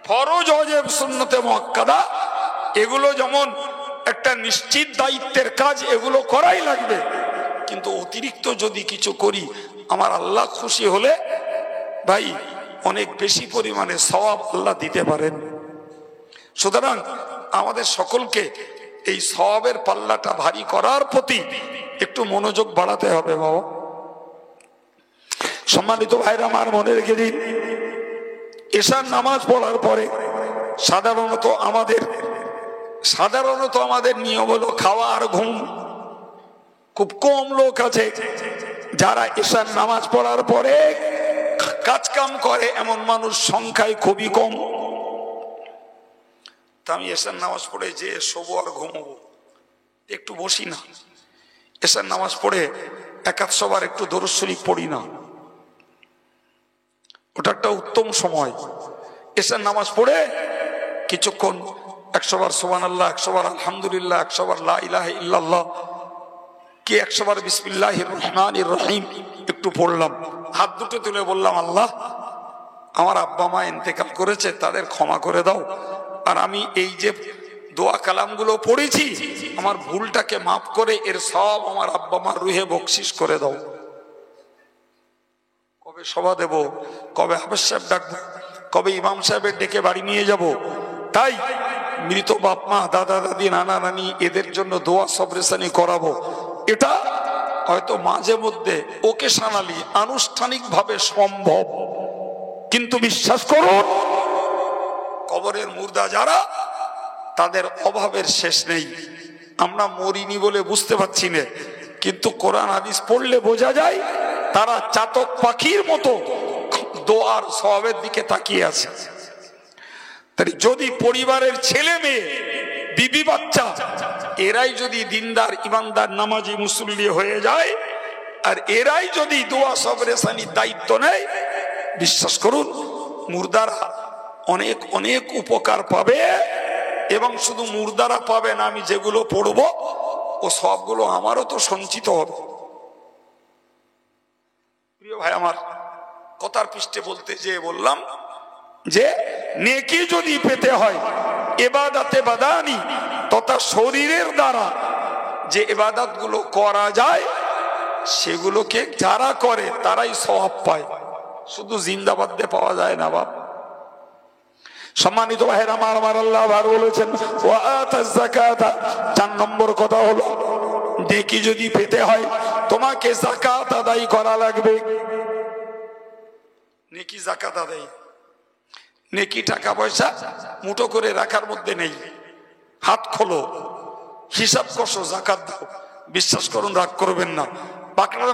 ফরজ, ওয়াজিব, সুন্নতে মুআক্কাদা এগুলো যেমন একটা নিশ্চিত দায়িত্বের কাজ, এগুলো করাই লাগবে। কিন্তু অতিরিক্ত যদি কিছু করি, আমার আল্লাহ খুশি হলে ভাই অনেক বেশি পরিমাণে সওয়াব আল্লাহ দিতে পারেন। সুতরাং আমাদের সকলকে এই সওয়াবের পাল্লাটা ভারী করার প্রতি একটু মনোযোগ বাড়াতে হবে বাবা। সম্মানিত ভাইরা আমার, মনে রেখে দিন, এশার নামাজ পড়ার পরে সাধারণত আমাদের নিয়ম হলো খাওয়া আর ঘুম। খুব কম লোক আছে যারা এশার নামাজ পড়ার পরে কাজ কাম করে, এমন মানুষ সংখ্যায় খুবই কম। তা আমি এশার নামাজ পড়ে যে শোবো আর ঘুমবো, একটু বসি না। এশার নামাজ পড়ে একাদশবার একটু দরুদ শরীফ পড়ি না? ওটা একটা উত্তম সময়। এশার নামাজ পড়ে কিছুক্ষণ 100 বার সুবহানাল্লাহ, 100 বার আলহামদুলিল্লাহ, 100 বার লা ইলাহা ইল্লাল্লাহ, কি 100 বার বিসমিল্লাহির রহমানির রহিম একটু পড়লাম। হাত দুটো তুলে বললাম, আল্লাহ আমার আব্বা মা ইন্তেকাল করেছে, তাদের ক্ষমা করে দাও। আর আমি এই যে দোয়া কালামগুলো পড়েছি, আমার ভুলটাকে মাফ করে এর সব আমার আব্বা মার রুহে বকশিস করে দাও। কবে সভা দেব, কবে হাফেজ সাহেব ডাকবো, কবে ইমাম সাহেবের ডেকে বাড়ি নিয়ে যাব। তাই মৃত বাপ মা, দাদা দাদি, নানা নানি, এদের জন্য দোয়া সবরেসানি করাবো। এটা হয়তো মাঝে মধ্যে ওকেশনালি, আনুষ্ঠানিকভাবে সম্ভব, কিন্তু বিশ্বাস করুন কবরের মুর্দা যারা, তাদের অভাবের শেষ নেই। আমরা মরিনি বলে বুঝতে পারছি না, কিন্তু কোরআন হাদিস পড়লে বোঝা যায় তারা চাতক পাখির মতো দোয়ার সওয়াবের দিকে তাকিয়ে আছে। তাই যদি পরিবারের ছেলে মেয়ে, বিবি বাচ্চা, এরাই যদি দিনদার, ইমানদার, নামাজি, মুসল্লি হয়ে যায়, আর এরাই যদি দোয়া সবরেসানির দায়িত্ব নেয়, বিশ্বাস করুন মুর্দারা অনেক অনেক উপকার পাবে। এবং শুধু মুর্দারা পাবে না, আমি যেগুলো পড়বো ও সবগুলো আমারও তো সঞ্চিত হবে। প্রিয় ভাই আমার, কথার পৃষ্ঠে বলতে যেয়ে বললাম যে নেকি যদি পেতে হয় ইবাদতে বাদানি তথা শরীরের দ্বারা যে ইবাদত গুলো করা যায়, সেগুলোকে যারা করে তারাই সওয়াব পায়, শুধু জিন্দাবাদ দিয়ে পাওয়া যায় না বাপ। সম্মানিত ভাইরা আমার, আল্লাহ আবার বলেছেন ওয়া আতাজ যাকাতা। 4 নম্বর কথা হলো, নেকি যদি পেতে হয় তোমাকে যাকাত আদায় করা লাগবে। নেকি জাকাত আদায়। নেকি টাকা পয়সা মুঠো করে রাখার মধ্যে নেই। হাত খোলো, হিসাব কষো, জাকাত দাও। বিশ্বাস করুন, রাগ করবেন না। বাঁকড়ার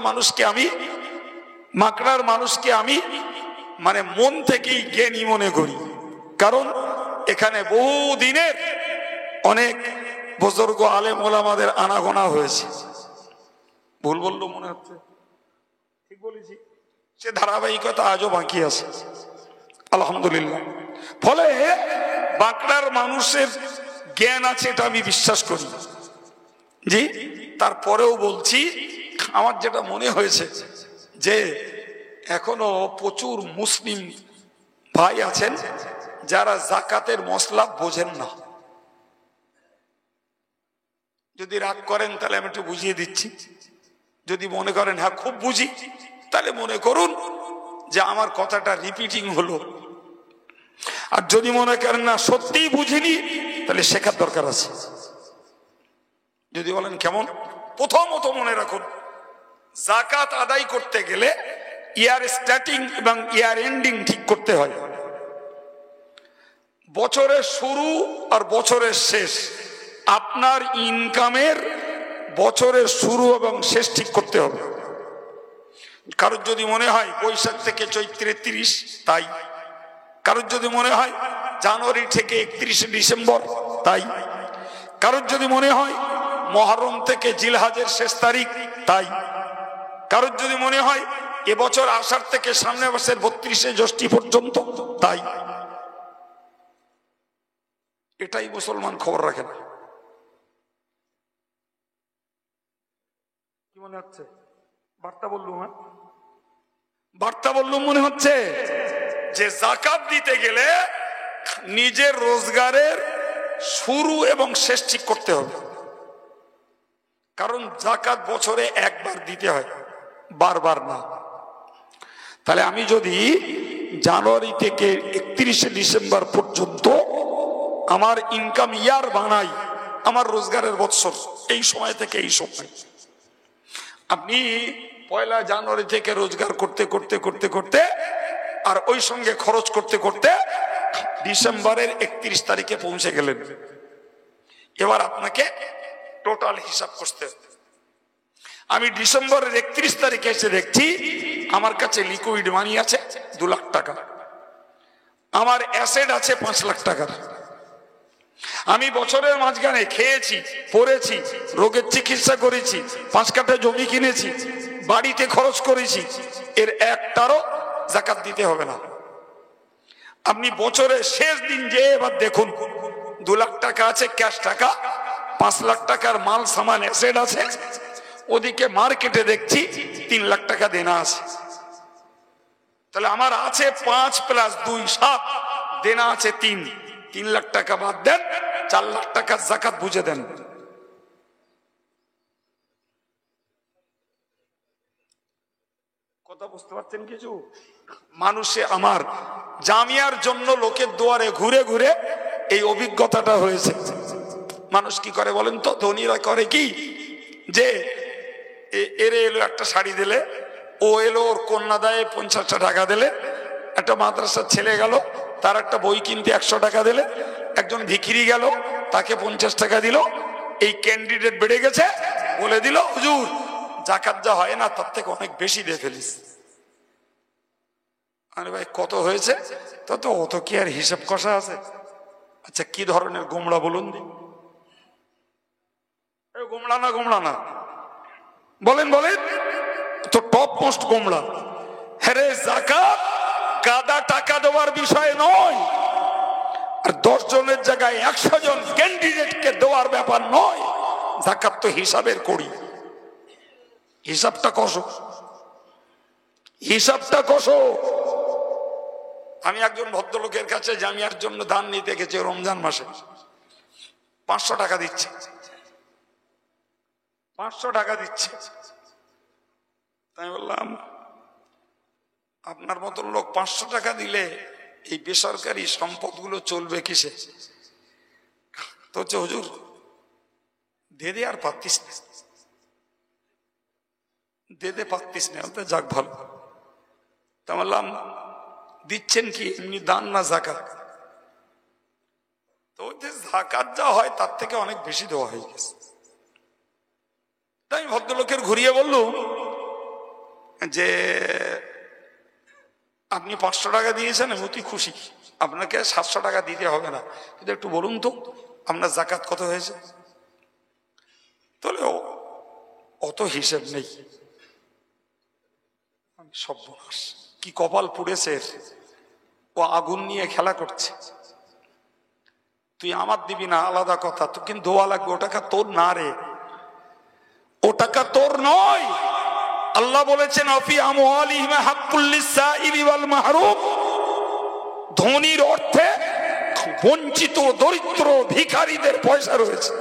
মানুষকে আমি মানে মন থেকেই জ্ঞানী মনে করি, কারণ এখানে বহু দিনের অনেক বুজুর্গ আলেম ওলামাদের আনাগোনা হয়েছে। ভুল বললো মনে হচ্ছে? ঠিক বলেছি? সে ধারাবাহিকতা আজও বাকি আছে, আলহামদুলিল্লাহ। ফলে বাঁকড়ার মানুষের জ্ঞান আছে, এটা আমি বিশ্বাস করি। জি, তারপরেও বলছি, আমার যেটা মনে হয়েছে যে এখনো প্রচুর মুসলিম ভাই আছেন যারা জাকাতের মসলা বোঝেন না। যদি রাগ করেন তাহলে আমি একটু বুঝিয়ে দিচ্ছি। যদি মনে করেন হ্যাঁ খুব বুঝি, তাহলে মনে করুন যে আমার কথাটা রিপিটিং হলো। আর যদি মনে করেন না সত্যিই বুঝিনি, তাহলে শেখার দরকার আছে। যদি বলেন কেমন, প্রথমত মনে রাখুন, জাকাত আদায় করতে গেলে ইয়ার স্টার্টিং এবং ইয়ার এন্ডিং ঠিক করতে হয়। বছরের শুরু আর বছরের শেষ, আপনার ইনকামের বছরের শুরু এবং শেষ ঠিক করতে হবে। কারোর যদি মনে হয় বৈশাখ থেকে চৈত্রে 30, তাই। কারোর যদি মনে হয় জানুয়ারি থেকে 31শে ডিসেম্বর, তাই। কারোর যদি মনে হয় মহরম থেকে জিলহাজের শেষ তারিখ, তাই। কারোর যদি মনে হয় এবছর আষাঢ় থেকে সামনে মাসের 32শে জ্যৈষ্ঠ পর্যন্ত, তাই। এটাই মুসলমান খবর রাখেন। কি মনে হচ্ছে? বার্তা বললুম? হ্যাঁ, বার্তা বললুম মনে হচ্ছে যে জাকাত দিতে গেলে নিজের রোজগারের শুরু এবং শেষ ঠিক করতে হবে। কারণ জাকাত বছরে একবার দিতে হয়, বারবার না। তাহলে আমি যদি জানুয়ারি থেকে 31শে ডিসেম্বর পর্যন্ত আমার ইনকাম ইয়ার বানাই, আমার রোজগারের বৎসর এই সময় থেকে এই সময়, আপনি 1 জানুয়ারি থেকে রোজগার করতে করতে করতে করতে আর ওই সঙ্গে খরচ করতে করতে ডিসেম্বরের 31 তারিখে পৌঁছে গেলেন। এবার আপনাকে টোটাল হিসাব করতে হবে। আমি ডিসেম্বরের 31 তারিখে এসে দেখছি আমার কাছে লিকুইড মানি আছে 2 লাখ টাকা, আমার অ্যাসেট আছে 5 লাখ টাকার। আমি বছরের মাঝখানে খেয়েছি, পড়েছি, রোগের চিকিৎসা করেছি, 5 কাঠা জমি কিনেছি, বাড়িতে খরচ করেছি, এর একটারও জাকাত দিতে হবে না। আপনি বছরের শেষ দিন যে এবার দেখুন 2 লাখ টাকা আছে ক্যাশ টাকা, 5 লাখ টাকার মাল সামান অ্যাসেট আছে, ওদিকে মার্কেটে দেখছি 3 লাখ টাকা দেনা আছে। তাহলে আমার আছে 5 + 2 7, দেনা আছে 3 লাখ টাকা বাদ দেন, 4 লাখ টাকার জাকাত বুঝে দেন। কথা বুঝতে পারছেন কিছু? মানুষে আমার জামিয়ার জন্য লোকের দুয়ারে ঘুরে ঘুরে এই অভিজ্ঞতাটা হয়েছে। মানুষ কি করে বলেন তো? ধনীরা করে কি, যে এরে এলো একটা শাড়ি দিলে, ও এলো ওর কন্যা দেয় 50টা টাকা দিলে, একটা মাদ্রাসার ছেলে গেল তার একটা বই কিনতে 100 টাকা দিলে, একজন ভিখিরি গেল তাকে 50 টাকা দিল, এই ক্যান্ডিডেট বেড়ে গেছে, বলে দিল হুজুর জাকাত যা হয় না তার থেকে অনেক বেশি দিয়ে ফেলিস। আরে ভাই কত হয়েছে? তো অত কি আর হিসাব কষা আছে? আচ্ছা কি ধরনের গোমড়া বলুন দি? গোমড়া না গোমড়া না বলেন বলেন তো টপ মোস্ট গোমড়া। হ্যাঁ, জাকাত গাদা টাকা দেওয়ার বিষয় নয়, আর 10 জনের জায়গায় 100 জন ক্যান্ডিডেটকে দেওয়ার ব্যাপার নয়। জাকাত তো হিসাবের করি, হিসাবটা কষো, হিসাবটা কষো। আমি একজন ভদ্রলোকের কাছে জামিয়ার জন্য দান নিতে গেছি রমজান মাসে, 500 টাকা দিচ্ছে, 500 টাকা দিচ্ছে। তাই বললাম আপনার মতন লোক 500 টাকা দিলে এই বেসরকারি সম্পদগুলো চলবে কিসে? তো হচ্ছে হুজুর দে আর পারতিস না, দে পারতিস না। যাক ভালো। তা বললাম দিচ্ছেন কি এমনি দান না জাকাত? তো ওই যে জাকাত যা হয় তার থেকে অনেক বেশি দেওয়া হয়ে গেছে। তাই ভদ্রলোকের ঘুরিয়ে বললুম যে আপনি 500 টাকা দিয়েছেন, আমি অতি খুশি, আপনাকে 700 টাকা দিতে হবে না, কিন্তু একটু বলুন তো আপনার জাকাত কত হয়েছে? তাহলে অত হিসেব নেই। সর্বনাশ, কি কপাল পুড়েছে। ও আগুন নিয়ে খেলা করছে। তুই আমার দিবি না আলাদা কথা, তো কিন্তু দোয়া লাগবে, ও টাকা তোর না রে, ও টাকা তোর নয়। আল্লাহ বলেছেন অফি আমওয়ালিহিম হাক্কুল লিসাইলি ওয়াল মাহরুম, ধনীর অর্থে বঞ্চিত দরিদ্র ভিখারীদের পয়সা রয়েছে।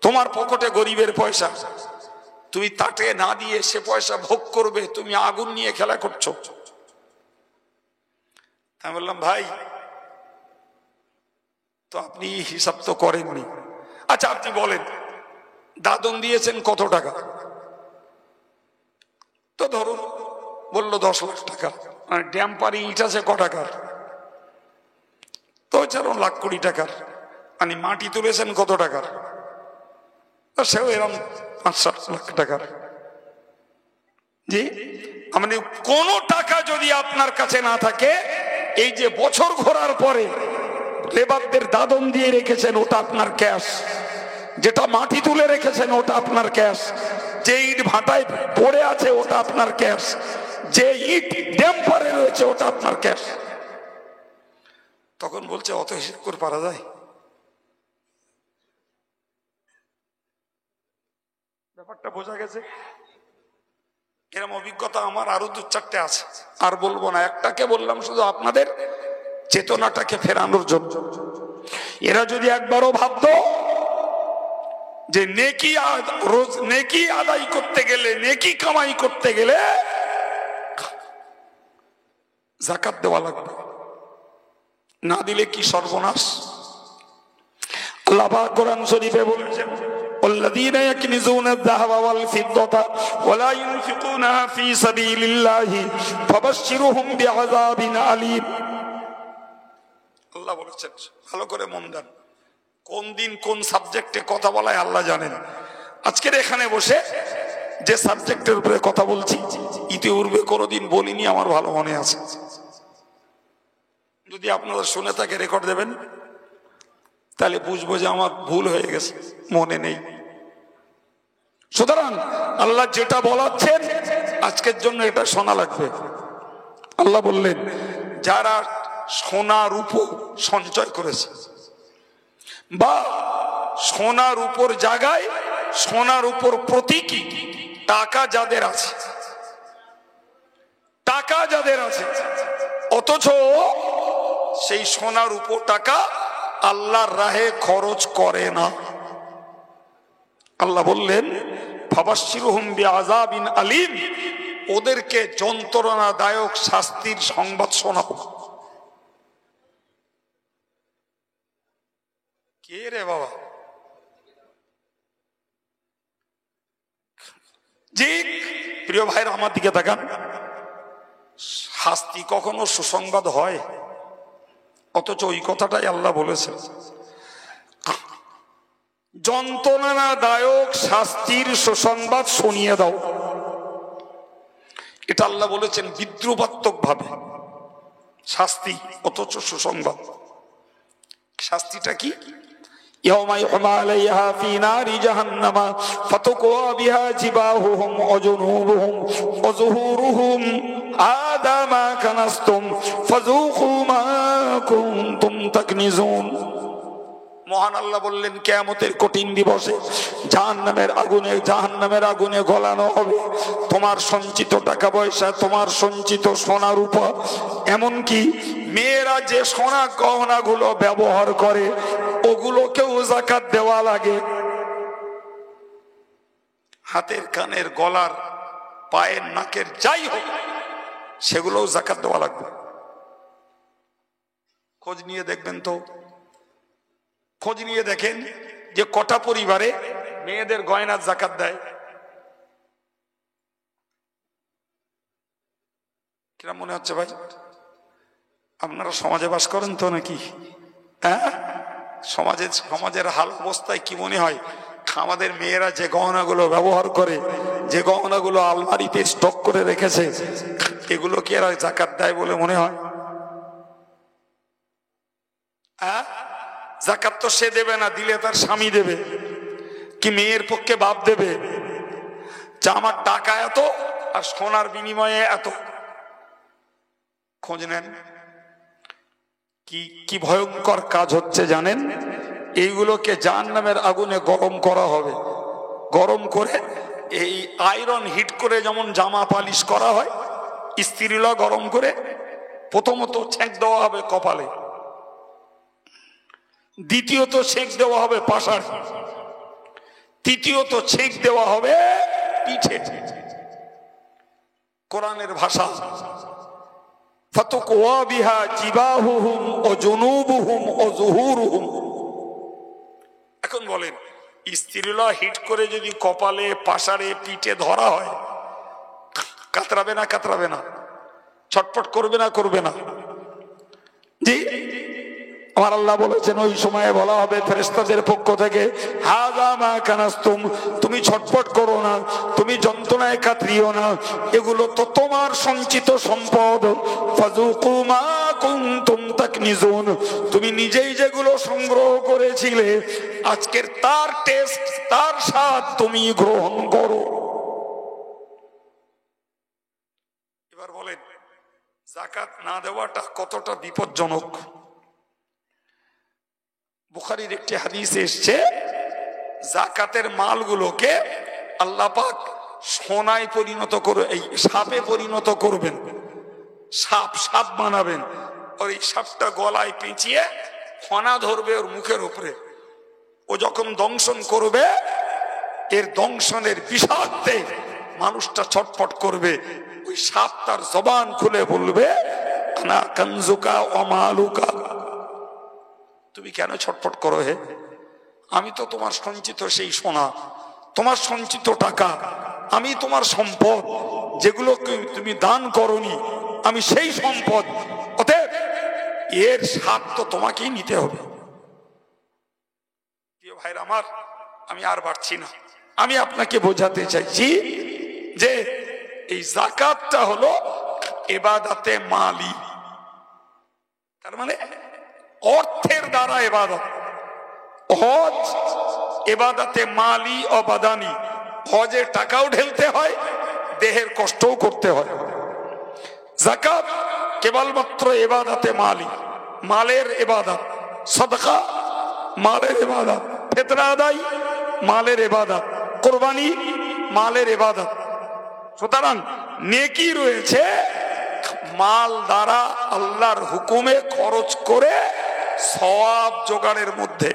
তোমার পকেটে গরিবের পয়সা, তুমি তাকে না দিয়ে সে পয়সা ভোগ করবে, তুমি আগুন নিয়ে খেলা করছো। আমি বললাম ভাই তো আপনি হিসাব তো করেননি। আচ্ছা আপনি বলেন দাদন দিয়েছেন কত টাকা? তো ধরুন বললো 10 লাখ টাকা। মানে ড্যাম্পারি ইট আছে ক টাকার? তো ধরুন 1,20,00,000 টাকার। মানে মাটি তুলেছেন কত টাকার? সেও এরকম 5-7 লাখ টাকার। জি, মানে কোন টাকা যদি আপনার কাছে না থাকে, এই যে বছর ঘোরার পরে লেবারদের দাদন দিয়ে রেখেছেন ওটা আপনার ক্যাশ, যেটা মাটি তুলে রেখেছেন ওটা আপনার ক্যাশ, যে ইট ভাটায় পড়ে আছে ওটা আপনার ক্যাশ, যে ইট ড্যাম্পারে রয়েছে ওটা আপনার ক্যাশ। তখন বলছে অত হিসেব করে পারা যায়? ব্যাপারটা বোঝা গেছে? এরকম অভিজ্ঞতা আমার আরো 2-4টে আছে, আর বলবো না। একটাকে বললাম শুধু আপনাদের চেতনাটাকে ফেরানোর জন্য। এরা যদি একবারও ভাবতো যে নেকি আদায় করতে গেলে, নেকি কামাই করতে গেলে যাকাত দেওয়া লাগবে, না দিলে কি সর্বনাশ। আল্লাহ পাক কোরআন শরীফে বলেছেন والذين يكنزون الذهب والفضة ولا ينفقونها في سبيل الله فبشرهم بعذاب أليم। আল্লাহ বলেছেন, ভালো করে মন দেন, কোন দিন কোন সাবজেক্টে কথা বলায় আল্লাহ জানেন। আজকের এখানে বসে যে সাবজেক্টের উপরে কথা বলছি ইতিপূর্বে কোনোদিন বলিনি, আমার ভালো মনে আছে। যদি আপনারা শুনে থাকে রেকর্ড দেবেন, তাহলে বুঝবো যে আমার ভুল হয়ে গেছে, মনে নেই। সুতরাং আল্লাহ যেটা বলাচ্ছেন আজকের জন্য এটা শোনা লাগবে। আল্লাহ বললেন যারা সোনা রূপো সঞ্চয় করেছে, বা সোনার উপর জায়গায় সোনার উপর প্রতীকী টাকা যাদের আছে, টাকা যাদের আছে, অথচ সেই সোনার উপর টাকা আল্লাহর রাহে খরচ করে না, আল্লাহ বললেন ফাবাশশিরহুম বিআযাবিন আলীম, ওদেরকে যন্ত্রণাদায়ক শাস্তির সংবাদ শোনাও। কে রে বাবা? জি প্রিয় ভাইরা আমার দিকে তাকান, শাস্তি কখনো সুসংবাদ হয়? অথচ ওই কথাটাই আল্লাহ বলেছেন, যন্ত্রণাদায়ক শাস্তির সুসংবাদ শুনিয়ে দাও। এটা আল্লাহ বলেছেন বিদ্রুপাত্মক ভাবে শাস্তি, অথচ সুসংবাদ। শাস্তিটা কি? ইয়াউমা ইউহমা আলাইহা ফি নারি জাহান্নামা ফাতুকওয়া বিহা জিবাহুহুম ওয়া জুনুবুহুম ওয়া যুহুরুহুম হাদা মা কানাসতুম ফাযুকু মা কুনতুম তাকনিজুন। মহান আল্লাহ বললেন কিয়ামতের কঠিন দিবসে জাহান্নামের আগুনে গলানো হবে তোমার সঞ্চিত টাকা পয়সা, তোমার সঞ্চিত সোনা রূপা, এমনকি মেয়েরা যে সোনা গহনাগুলো ব্যবহার করে ওগুলোকেও যাকাত দেওয়া লাগে। হাতের, কানের, গলার, পায়ের, নাকের যাই হোক সেগুলোও যাকাত দেওয়া লাগবে। খোঁজ নিয়ে দেখবেন তো, খোঁজ নিয়ে দেখেন যে কটা পরিবারে মেয়েদের গয়নার যাকাত দেয়। কিরম মনে হচ্ছে ভাই? আপনারা সমাজে বাস করেন তো নাকি? হ্যাঁ, সমাজের হাল অবস্থায় কি মনে হয়? আমাদের মেয়েরা যে গহনাগুলো ব্যবহার করে, যে গহনাগুলো আলমারিতে স্টক করে রেখেছে, এগুলো কি এরা জাকাত দেয় বলে মনে হয়? হ্যাঁ, জাকাত তো সে দেবে না, দিলে তার স্বামী দেবে, কি মেয়ের পক্ষে বাপ দেবে? যা আমার টাকা এত আর সোনার বিনিময়ে এত। খোঁজ নেন কি ভয়ঙ্কর কাজ হচ্ছে জানেন? এইগুলোকে জাহান্নামের আগুনে গরম করা হবে। গরম করে এই আয়রন হিট করে যেমন জামা পালিশ করা হয়, স্ত্রীরা গরম করে প্রথমত ছেঁক দেওয়া হবে কপালে, দ্বিতীয়ত ছেঁক দেওয়া হবে পাশার, তৃতীয়ত ছেঁক দেওয়া হবে পিঠে। কোরআনের ভাষা, ফাতুকওয়া বিহা জিবাহুহুম ওয়া জুনুবুহুম ওয়া যুহুরুহুম। এখন বলেন, স্ত্রীরা হিট করে যদি কপালে, পাশারে, পিঠে ধরা হয়, কাতরাবে না কাতরাবে না? ছটফট করবে না করবে না? জি, আমার আল্লাহ বলেছেন ওই সময়ে বলা হবে ফেরেশতাদের পক্ষ থেকে, হাযা মা কানাসতুম, তুমি ছটফট করো না, তুমি যন্ত্রণায় কাতরিও না, এগুলো তো তোমার সঞ্চিত সম্পদ। ফাযুকু মা কুনতুম তাকনিজুন, তুমি নিজেই যেগুলো সংগ্রহ করেছিলে, আজকের তার টেস্ট, তার স্বাদ তুমি গ্রহণ করো। এবার বলেন, যাকাত না দেওয়াটা কতটা বিপজ্জনক? বুখারীর একটি হাদিসে এসেছে, যাকাতের মালগুলোকে আল্লাহ পাক সোনায় পরিণত করে, এই সাপে পরিণত করবেন। সাপ বানাবেন, ওই সাপটা গলায় পেঁচিয়ে ফনা ধরবে ওর মুখের উপরে। ও যখন দংশন করবে, এর দংশনের বিষাক্তে মানুষটা ছটফট করবে। ওই সাপ তার জবান খুলে বলবে, আনা কানজুকা ওয়া মালুকা, তুমি কেন ছটফট করো হে? আমি তো তোমার সঞ্চিত সেই সোনা, তোমার সঞ্চিত টাকা, আমি তোমার সম্পদ, যেগুলো তুমি দান করনি, আমি সেই সম্পদ। অতএব এর স্বাদ তো তোমাকেই নিতে হবে। প্রিয় ভাইরা আমার, আমি আর বাড়ছি না, আমি আপনাকে বোঝাতে চাইছি যে এই যাকাতটা হলো ইবাদতে মালি, তার মানে অর্থের দ্বারা ইবাদত। হজ ইবাদতে মালি ও বাদানি, হজে টাকাও ঢেলতে হয়, দেহের কষ্টও করতে হয়। যাকাত কেবলমাত্র ইবাদতে মালি, মালের ইবাদত। সাদকা মালের ইবাদত, ফিতরা আদায় মালের ইবাদত, কুরবানি মালের ইবাদত। সুতরাং নেকি রয়েছে মাল দ্বারা আল্লাহর হুকুমে খরচ করে সওয়াব জোগাড়ের মধ্যে।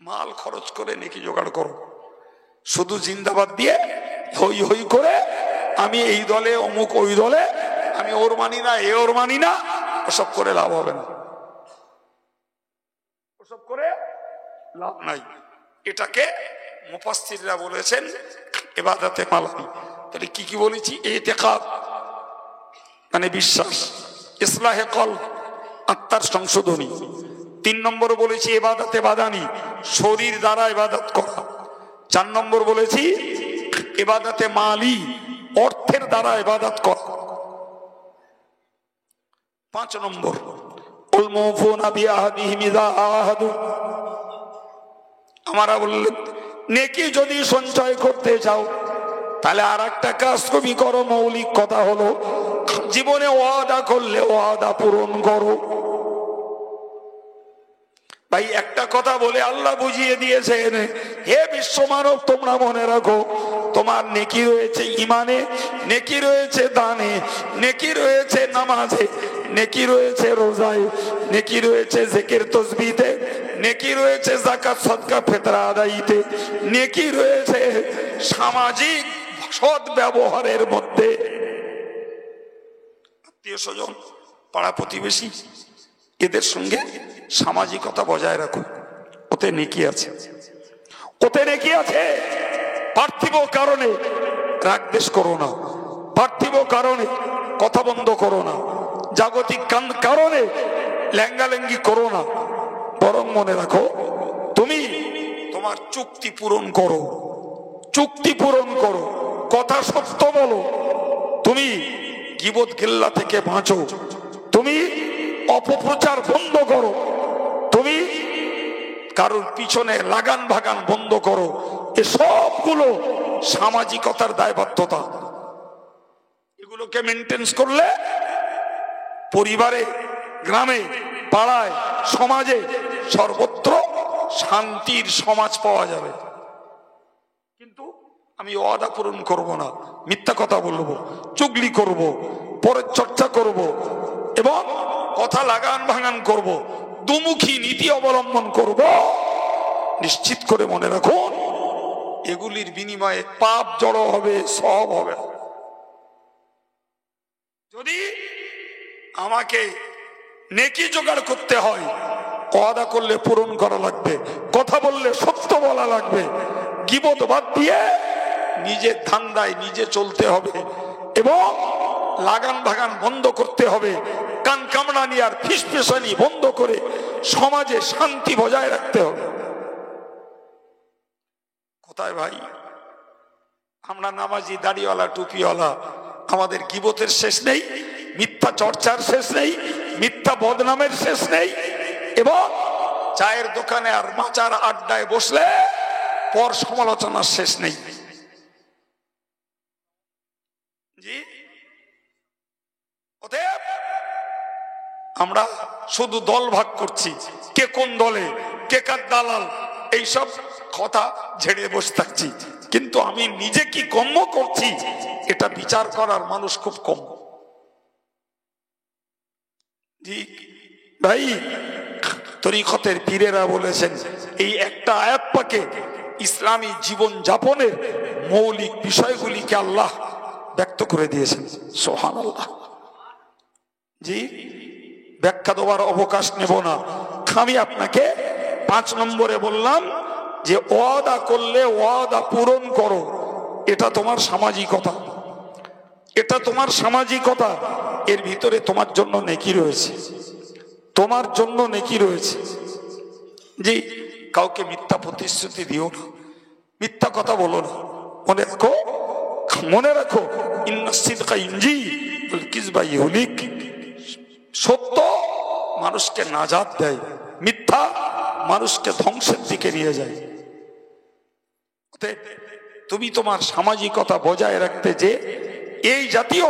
মাল খরচ করে নেকি জোগাড় করো, শুধু জিন্দাবাদ দিয়ে হই হই করে আমি এই দলে অমুক ওই দলে, আমি ওর মানি না এ ওর মানি না, ওসব করে লাভ হবে না, ওসব করে লাভ নাই। এটাকে মুফাসসিররা বলেছেন ইবাদতে মালানি। তাহলে কি কি বলেছি? ইতিকাদ মানে বিশ্বাস, ইসলাহে কলব আত্মার সংশোধনী। 3 নম্বর বলেছি ইবাদতে বাদানি, শরীর দ্বারা ইবাদত করা। 4 নম্বর বলেছি ইবাদতে মালি, অর্থের দ্বারা ইবাদত করা। 5 নম্বর উল মুফুনা বিআহদিহিম ইযা আহাদু, আমরা বললেন নেকি যদি সঞ্চয় করতে চাও তাহলে আর একটা কাজ তুমি করো। মৌলিক কথা হলো জীবনে ওয়াদা করলে ওয়াদা পূরণ করো। ভাই একটা কথা বলে আল্লাহ বুঝিয়ে দিয়েছেন, হে বিশ্ব মানব তোমরা মনে রাখো, তোমার নেকি রয়েছে ইমানে, নেকি রয়েছে দানে, নেকি রয়েছে নামাজে, নেকি রয়েছে রোজায়, নেকি রয়েছে জিকির তাসবিহতে, নেকি রয়েছে যাকাত সদকা ফিতরা আদায়ীতে, নেকি রয়েছে সামাজিক সৎ ব্যবহারের মধ্যে। আত্মীয় স্বজন, পাড়া প্রতিবেশী, এদের সঙ্গে সামাজিকতা বজায় রাখুন, ওতে নেকি আছে, ওতে নেকি আছে। পার্থিব কারণে রাগ দ্বেষ করো না, পার্থিব পার্থিব কারণে কথা বন্ধ করো না, জাগতিক কারণে ল্যাঙ্গাল্যাঙ্গি করো না, বরং মনে রাখো তুমি তোমার চুক্তি পূরণ করো, চুক্তি পূরণ করো, কথা সত্য বলো, তুমি গীবত গিল্লা থেকে বাঁচো, তুমি অপপ্রচার বন্ধ করো, তুমি কারোর পিছনে লাগান ভাগান বন্ধ করো। এ সবগুলো সামাজিকতার দায়বদ্ধতা। এগুলোকে মেনটেন করলে পরিবারে, গ্রামে, পাড়ায়, সমাজে সর্বত্র শান্তির সমাজ পাওয়া যাবে। কিন্তু আমি ওয়াদা পূরণ করব না, মিথ্যা কথা বলবো, চুগলি করব, পরের চর্চা করব এবং কথা লাগান ভাঙান করব, দুমুখী নীতি অবলম্বন করব, নিশ্চিত করে মনে রাখুন এগুলির বিনিময়ে পাপ জড়ো হবে, সব হবে। যদি আমাকে নেকি জোগাড় করতে হয়, ওয়াদা করলে পূরণ করা লাগবে, কথা বললে সত্য বলা লাগবে, গীবত বাদ দিয়ে নিজের ধান্দায় নিজে চলতে হবে এবং লাগান ভাগান বন্ধ করতে হবে, কান কামড়ানি আর ফিসফিসানি বন্ধ করে সমাজে শান্তি বজায় রাখতে হবে। কোথায় ভাই আমরা নামাজি, দাড়িওয়ালা, টুপিওয়ালা, আমাদের গীবতের শেষ নেই, মিথ্যা চর্চার শেষ নেই, মিথ্যা বদনামের শেষ নেই, এবং চায়ের দোকানে আর মাচার আড্ডায় বসলে পর সমালোচনার শেষ নেই। জি, অতএব আমরা শুধু দল ভাগ করছি, কে কোন দলে, কে কার দালাল, এইসব কথা ঝেড়ে বসে থাকছি, কিন্তু আমি নিজে কি কর্ম করছি এটা বিচার করার মানুষ খুব কম। জি ভাই, তরিকতের পীরেরা বলেছেন এই একটা আয়াত পাকে ইসলামী জীবন যাপনের মৌলিক বিষয়গুলিকে আল্লাহ ব্যক্ত করে দিয়েছেন। সুবহানাল্লাহ। জি, ব্যাখ্যা দেওয়ার অবকাশ নেব না, আমি আপনাকে 5 নম্বরে বললাম যে ওয়াদা করলে ওয়াদা পূরণ করো, এটা তোমার সামাজিকতা, এটা তোমার সামাজিকতা, এর ভিতরে তোমার জন্য নেকি রয়েছে, তোমার জন্য নেকি রয়েছে। জি, কাউকে মিথ্যা প্রতিশ্রুতি দিও না, মিথ্যা কথা বলো না, মনে রাখো, মনে রাখো ইন্নাস সিদকা ইনজি ওয়াল কিযবা ইহলিক, সত্য মানুষকে নাজাত দেয়, মিথ্যা মানুষকে ধ্বংসের দিকে নিয়ে যায়। তুমি তোমার সামাজিকতা বজায় রাখতে যে এই জাতীয়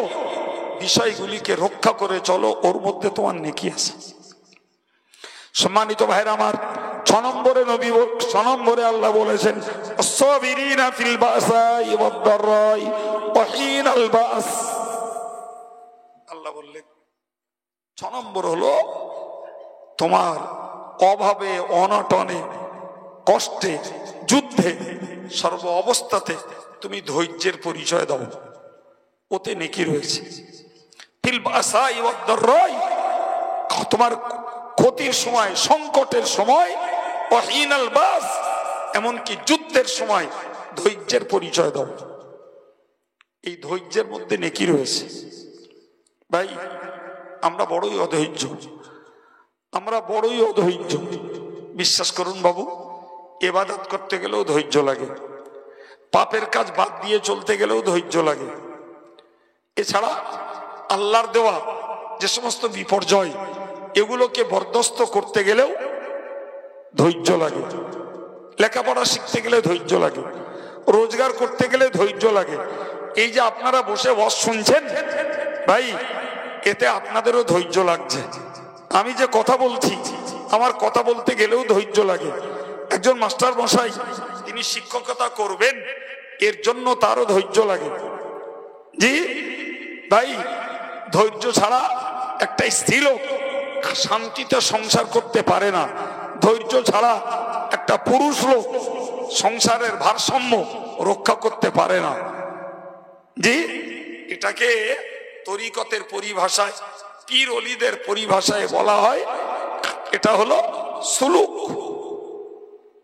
বিষয়গুলিকে রক্ষা করে চলো, ওর মধ্যে তোমার নেকি আছে। সম্মানিত ভাইরা আমার, 6 নম্বরে নবী, 6 নম্বরে আল্লাহ বলেছেন আস-সাবিরিনা ফিল বাসাই ওয়াদ-দাররাই ওয়া হিনাল বাস। আল্লাহ বললেন 6 নম্বর হলো তোমার অভাবে, অনটনে, কষ্টে, যুদ্ধে, সর্ব অবস্থাতে তুমি ধৈর্যের পরিচয় দাও, ওতে নেকি রয়েছে। ফিল বাসাই ওয়াদ-দাররাই, তোমার ক্ষতির সময়, সংকটের সময়, ওয়া হিনাল বাস, এমনকি যুদ্ধের সময় ধৈর্যের পরিচয় দাও, এই ধৈর্যের মধ্যে নেকি রয়েছে। ভাই আমরা বড়ই অধৈর্য, আমরা বড়ই অধৈর্য। বিশ্বাস করুন বাবু, ইবাদত করতে গেলেও ধৈর্য লাগে, পাপের কাজ বাদ দিয়ে চলতে গেলেও ধৈর্য লাগে, এছাড়া আল্লাহর দেওয়া যে সমস্ত বিপর্যয় এগুলোকে বরদাস্ত করতে গেলেও ধৈর্য লাগে, লেখাপড়া শিখতে গেলে ধৈর্য লাগে, রোজগার করতে গেলে ধৈর্য লাগে। এই যে আপনারা বসে ওয়াজ শুনছেন ভাই, এতে আপনাদেরও ধৈর্য লাগছে। আমি যে কথা বলছি, আমার কথা বলতে গেলেও ধৈর্য লাগে। একজন মাস্টার মশাই তিনি শিক্ষকতা করবেন, এর জন্য তারও ধৈর্য লাগে। জি ভাই, ধৈর্য ছাড়া একটা স্ত্রীলোক শান্তিতে সংসার করতে পারে না, ধৈর্য ছাড়া একটা পুরুষ লোক সংসারের ভারসাম্য রক্ষা করতে পারে না। জি, এটাকে তরিকতের পরিভাষায়, পীর ওলিদের পরিভাষায় বলা হয়, এটা হলো সুলুক,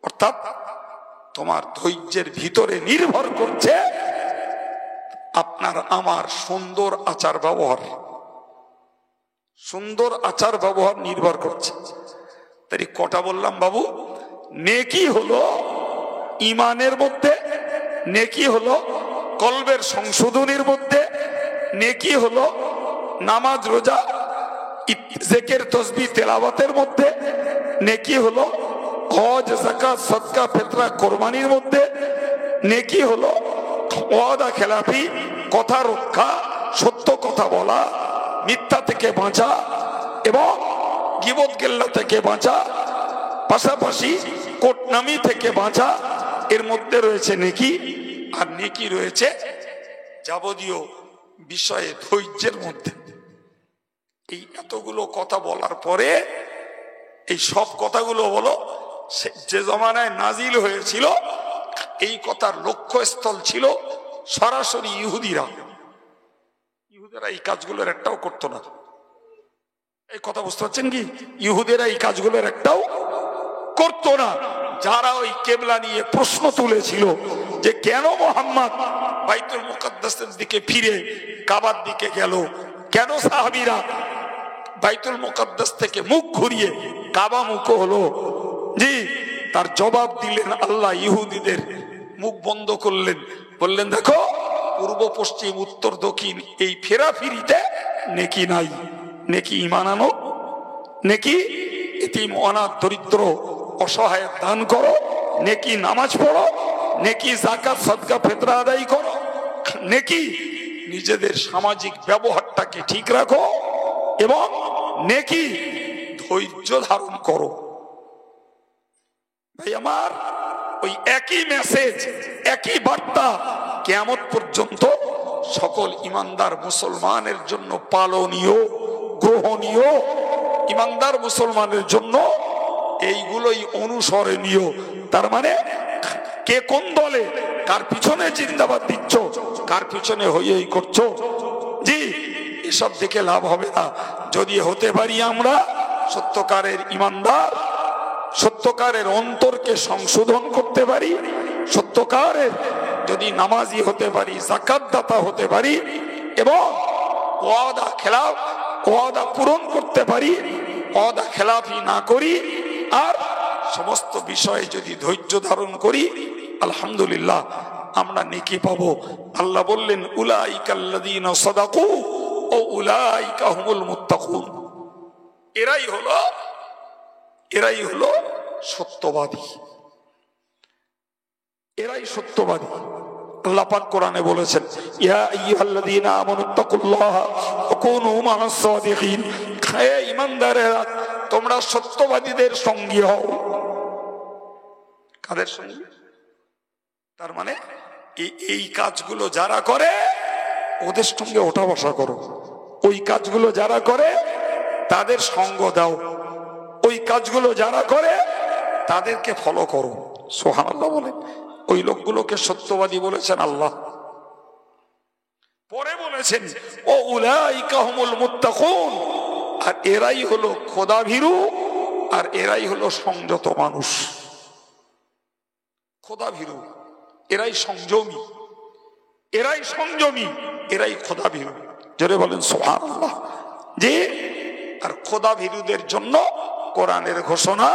অর্থাৎ তোমার ধৈর্যের ভিতরে নির্ভর করছে আপনার আমার সুন্দর আচার ব্যবহার, সুন্দর আচার ব্যবহার নির্ভর করছে। তাই কটা বললাম বাবু, নেকি হলো ইমানের মধ্যে, নেকি হলো কলবের সংশোধনের মধ্যে, নেকি হলো নামাজ রোজা জিকির তাসবিহ তেলাওয়াতের মধ্যে, নেকি হলো হজ যাকাত সদকা ফিতরা কোরবানির মধ্যে, নেকি হলো ওয়াদা খেলাফি কথা রক্ষা, সত্য কথা বলা, মিথ্যা থেকে বাঁচা এবং গীবত গিল্লা থেকে বাঁচা, পাশাপাশি কোটনামি থেকে বাঁচা, এর মধ্যে রয়েছে নেকি। আর নেকি রয়েছে যাবতীয় বিষয়ে ধৈর্যের মধ্যে। এই এতগুলো কথা বলার পরে এই সব কথাগুলো হলো যে জমানায় নাজিল হয়েছিল, এই কথার লক্ষ্যস্থল ছিল সরাসরি ইহুদিরা। ইহুদিরা এই কাজগুলোর একটাও করতো না। এই কথা বুঝতে পারছেন কি? ইহুদিরা এই কাজগুলোর একটাও করতো না। যারা ওই কেবলা নিয়ে প্রশ্ন তুলেছিল যে কেন মুহাম্মদ বাইতুল মুকাদ্দাসের দিকে ফিরে কাবার দিকে গেল, কেন সাহাবীরা বাইতুল মুকাদ্দাস থেকে মুখ ঘুরিয়ে কাবা মুখ হলো, জি তার জবাব দিলেন আল্লাহ ইহুদিদের মুখ বন্ধ করলেন, বললেন দেখো পূর্ব পশ্চিম উত্তর দক্ষিণ এই ফেরাফিরিতে নেকি নাই। নেকি ঈমান আনো, নেকি এতিম অনাথ দরিদ্র অসহায় দান করো, নেকি নামাজ পড়ো, নেকি যাকাত সদকা ফিতরা আদায় করো, নেকি নিজেদের সামাজিক ব্যবহারটাকে ঠিক রাখো এবং নেকি ধৈর্য ধারণ করো। ভাই আমার, ওই একই মেসেজ, একই বার্তা কিয়ামত পর্যন্ত সকল ইমানদার মুসলমানের জন্য পালনীয়, গ্রহণীয়। ইমানদার মুসলমানের জন্য এইগুলোই অনুসরণীয়। তার মানে কে কোন দলে, কার পিছনে জিন্দাবাদ দিচ্ছ, কার পিছনে হই করছো, জি এসব দেখে লাভ হবে না। যদি হতে পারি আমরা সত্যকারের ইমানদার, সত্যকারের অন্তরকে সংশোধন করতে পারি, সত্যকারের যদি নামাজি হতে পারি, যাকাত দাতা হতে পারি এবং ওয়াদা খেলাফ ওয়াদা পূরণ করতে পারি, ওয়াদা খেলাফি না করি, আর সমস্ত বিষয়ে যদি ধৈর্য ধারণ করি, আলহামদুলিল্লাহ আমরা নেকি পাবো। আল্লাহ বললেন উলাইকাল্লাযীনা সাদাকু ও উলাইকা হুমুল মুত্তাকুন। এরাই হলো সত্যবাদী, এরাই সত্যবাদী। আল্লাহ পাক কোরআনে বলেছেন ইয়া আইয়ুহাল্লাযীনা আমানুত্তাকুল্লাহা ওয়া কুনু মা'আস সাদিকিন। হে ঈমানদারেরা, তোমরা সত্যবাদীদের সঙ্গী হও। কাদের সঙ্গী? তার মানে এই কাজগুলো যারা করে ওদের সঙ্গে ওঠা বসা করো, ওই কাজগুলো যারা করে তাদের সঙ্গ দাও, ওই কাজগুলো যারা করে তাদেরকে ফলো করো। সুবহানাল্লাহ বলেন। ওই লোকগুলোকে সত্যবাদী বলেছেন আল্লাহ। পরে বলেছেন ও উলাইকা হুমুল মুত্তাকুন, আর এরাই হলো খোদাভীরু, আর এরাই হলো সংযত মানুষ। খোদাভীরু, এরাই সংযমী, এরাই সংযমী, এরাই খোদাভীরু। জোরে বলেন সুবহানাল্লাহ। যে আর খোদাভীরুদের জন্য কোরআনের ঘোষণা,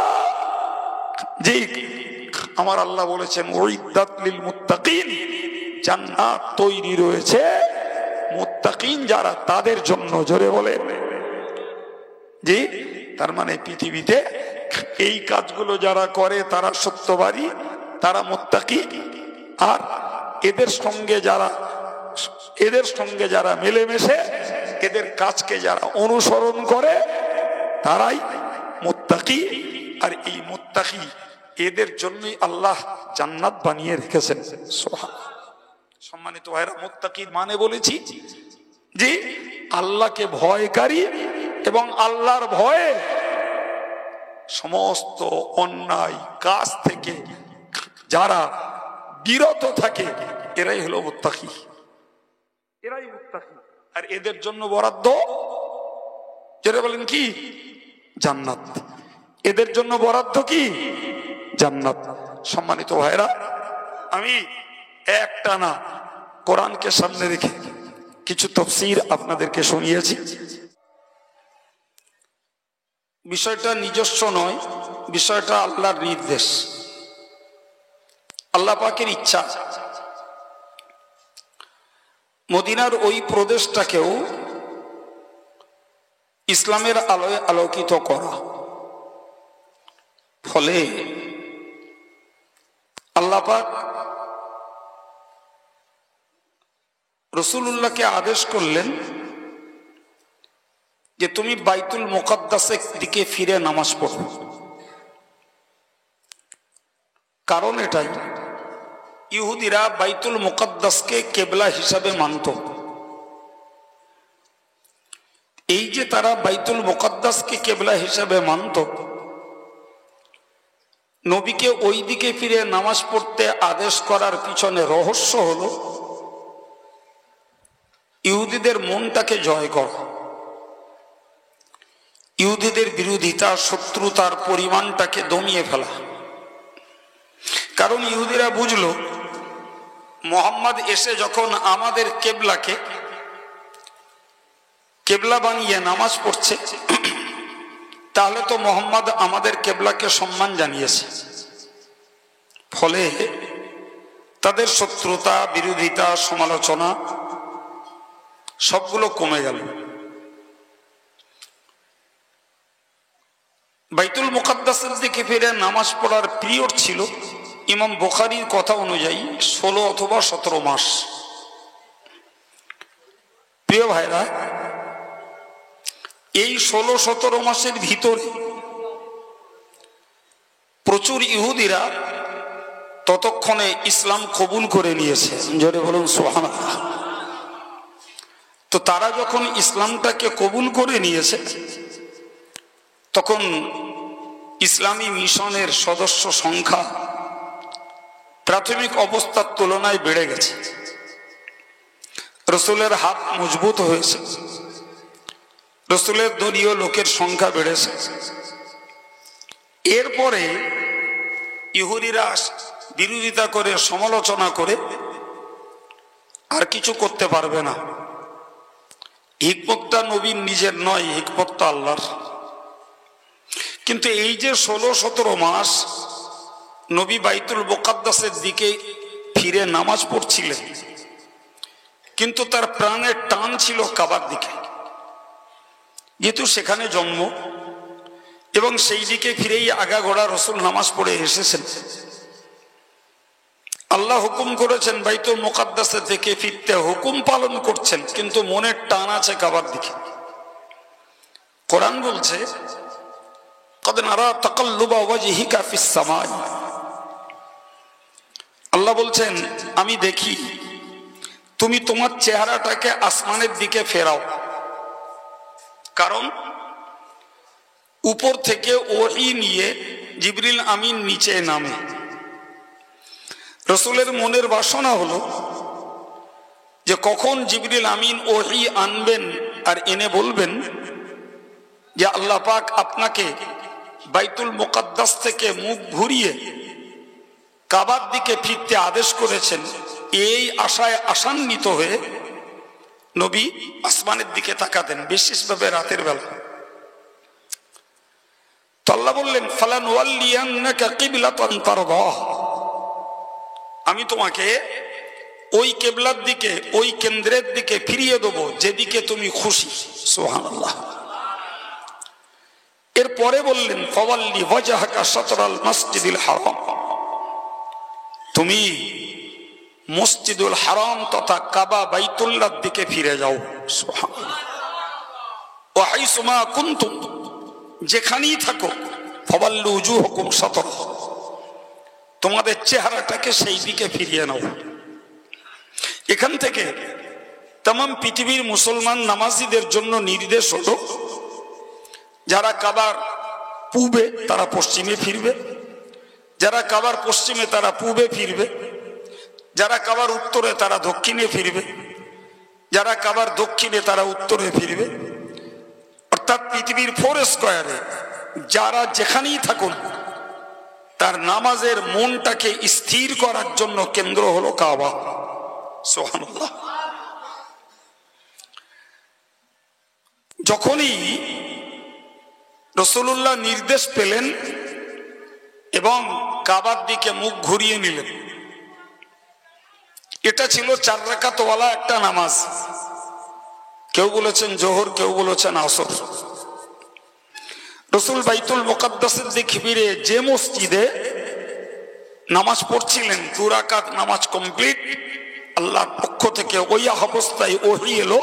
যে আমার আল্লাহ বলেছেন উইদ্দাত লিল মুত্তাকিন, জান্নাত তৈরি রয়েছে মুত্তাকিন যারা, তাদের জন্য। জোরে বলেন জি। তার মানে পৃথিবীতে এই কাজগুলো যারা করে তারা সত্যবাদী, তারা মুত্তাকি, আর এদের সঙ্গে যারা মিলেমিশে এদের কাজকে যারা অনুসরণ করে তারাই মুত্তাকি। আর এই মুত্তাকি এদের জন্যই আল্লাহ জান্নাত বানিয়ে রেখেছেন। সুবহানাল্লাহ। সম্মানিত ভাইরা, মুত্তাকির মানে বলেছি যে আল্লাহকে ভয়কারী এবং আল্লাহর ভয়ে সমস্ত অন্যায় কাজ থেকে যারা বিরত থাকে, এরাই হলো মুত্তাকি, এরাই মুত্তাকি। আর এদের জন্য বরাদ্দ, যেটা বলেন কি, জান্নাত। এদের জন্য বরাদ্দ কি, জান্নাত। সম্মানিত ভাইরা, আমি একটা না কোরআনকে সামনে রেখে কিছু তাফসীর আপনাদেরকে শুনিয়েছি। বিষয়টা নিজস্ব নয়, বিষয়টা আল্লাহর নির্দেশ, আল্লাহ পাকের ইচ্ছা। মদিনার ওই প্রদেশটাকেও ইসলামের আলোয় আলোকিত করা, ফলে আল্লাহ পাক রাসূলুল্লাহকে আদেশ করলেন যে তুমি বাইতুল মুকাদ্দাসের দিকে ফিরে নামাজ পড়ো। কারণ এটাই, ইহুদিরা বাইতুল মুকাদ্দাসকে কেবলা হিসাবে মানত। এই যে তারা বাইতুল মুকাদ্দাসকে কেবলা হিসাবে মানত, নবীকে ওই দিকে ফিরে নামাজ পড়তে আদেশ করার পিছনে রহস্য হলো ইহুদিদের মনটাকে জয় করা, ইহুদিদের বিরোধিতা শত্রুতার পরিমাণটাকে দমিয়ে ফেলা। কারণ ইহুদিরা বুঝলো মুহাম্মদ এসে যখন আমাদের কেবলাকে কেবলা বানিয়ে নামাজ পড়ছে, তাহলে তো মুহাম্মদ আমাদের কেবলাকে সম্মান জানিয়েছে। ফলে তাদের শত্রুতা, বিরোধিতা, সমালোচনা সবগুলো কমে গেল। বাইতুল মুকাদ্দাসের দিকে ফিরে নামাজ পড়ার পিরিয়ড ছিল ইমাম বুখারীর কথা অনুযায়ী 16 অথবা 17 মাস। প্রিয় ভাইরা, এই 16-17 মাসের ভিতরে প্রচুর ইহুদিরা ততক্ষণে ইসলাম কবুল করে নিয়েছে। জোরে বলুন সুবহানাল্লাহ। তো তারা যখন ইসলামটাকে কবুল করে নিয়েছে, তখন ইসলামী মিশনের সদস্য সংখ্যা প্রাথমিক অবস্থার তুলনায় বেড়ে গেছে। রাসূলের হাত মজবুত হয়েছে, রাসূলের দলীয় লোকের সংখ্যা বেড়েছে। এরপরে ইহুদিরা বিরোধিতা করে, সমালোচনা করে আর কিছু করতে পারবে না। হিকমতটা নবীর নিজের নয়, হিকমতটা আল্লাহর। কিন্তু এই যে 16-17 মাস নবী বাইতুল মুকাদ্দাসের দিকে ফিরে নামাজ পড়ছিলেন, কিন্তু তার প্রাণের টান ছিল কাবার দিকে, যেহেতু সেখানে জন্ম এবং সেই দিকে ফিরেই আগাগোড়া রাসূল নামাজ পড়ে এসেছেন। আল্লাহ হুকুম করেছেন বাইতুল মুকাদ্দাসের দিকে ফিরতে, হুকুম পালন করছেন, কিন্তু মনের টান আছে কাবার দিকে। কোরআন বলছে কদ নারা তাকাল্লুবা ওয়াজহিকা ফিস সামাই, আল্লাহ বলছেন আমি দেখি তুমি তোমার চেহারাটাকে আসমানের দিকে ফেরাও। কারণ উপর থেকে ওহী নিয়ে জিবরিল আমিন নিচে নামে। রাসূলের মনের বাসনা হলো যে কখন জিবরিল আমিন ওহী আনবেন আর এনে বলবেন যে আল্লাহ পাক আপনাকে বাইতুল মুকাদ্দাস থেকে মুখ ঘুরিয়ে কাবার দিকে ফিরতে আদেশ করেছেন। এই আশায় আশান্বিত হয়ে নবী আসমানের দিকে তাকাতেন, বিশেষভাবে রাতের বেলা। তো আল্লাহ বললেন ফালানুওয়াল্লিয়ান্নাকা কিবলাতান তারদাহ, আমি তোমাকে ওই কেবলার দিকে, ওই কেন্দ্রের দিকে ফিরিয়ে দেবো যেদিকে তুমি খুশি। সুবহানাল্লাহ। এরপরে বললেন ফাওয়াল্লি ওয়াজহাকা শাতরাল মসজিদিল হারাম, তুমি মসজিদুল হারাম তথা কাবা বাইতুল্লাহর দিকে ফিরে যাও। সুবহানাল্লাহ। ওয়া হাইসুমা কুনতুম, যেখানেই থাকো, ফাওয়াল্লু উজুহাকুম শাতরাহ, তোমাদের চেহারাটাকে সেই দিকে ফিরিয়ে নাও। এখান থেকে तमाम পৃথিবীর মুসলমান নামাজীদের জন্য নির্দেশ হলো যারা কাবার পূবে তারা পশ্চিমে ফিরবে, যারা কাবার পশ্চিমে তারা পূবে ফিরবে, যারা কাবার উত্তরে তারা দক্ষিণে ফিরবে, যারা কাবার দক্ষিণে তারা উত্তরে ফিরবে। অর্থাৎ পৃথিবীর 4 স্কয়ারে যারা যেখানেই থাকুন তার নামাজের মনটাকে স্থির করার জন্য কেন্দ্র হলো কাবা। সুবহানাল্লাহ। যখনই রাসূলুল্লাহ নির্দেশ পেলেন এবং কাবার দিকে মুখ ঘুরিয়ে নিলেন, এটা ছিল 4 রাকাত ওয়ালা একটা নামাজ। কেউ বলেছেন জোহর, কেউ বলেছেন আসর। রাসূল বাইতুল মুকাদ্দাসের দিকে ফিরে যে মসজিদে নামাজ পড়ছিলেন, 2 রাকাত নামাজ কমপ্লিট, আল্লাহর পক্ষ থেকে ওই অবস্থায় ওহী এলো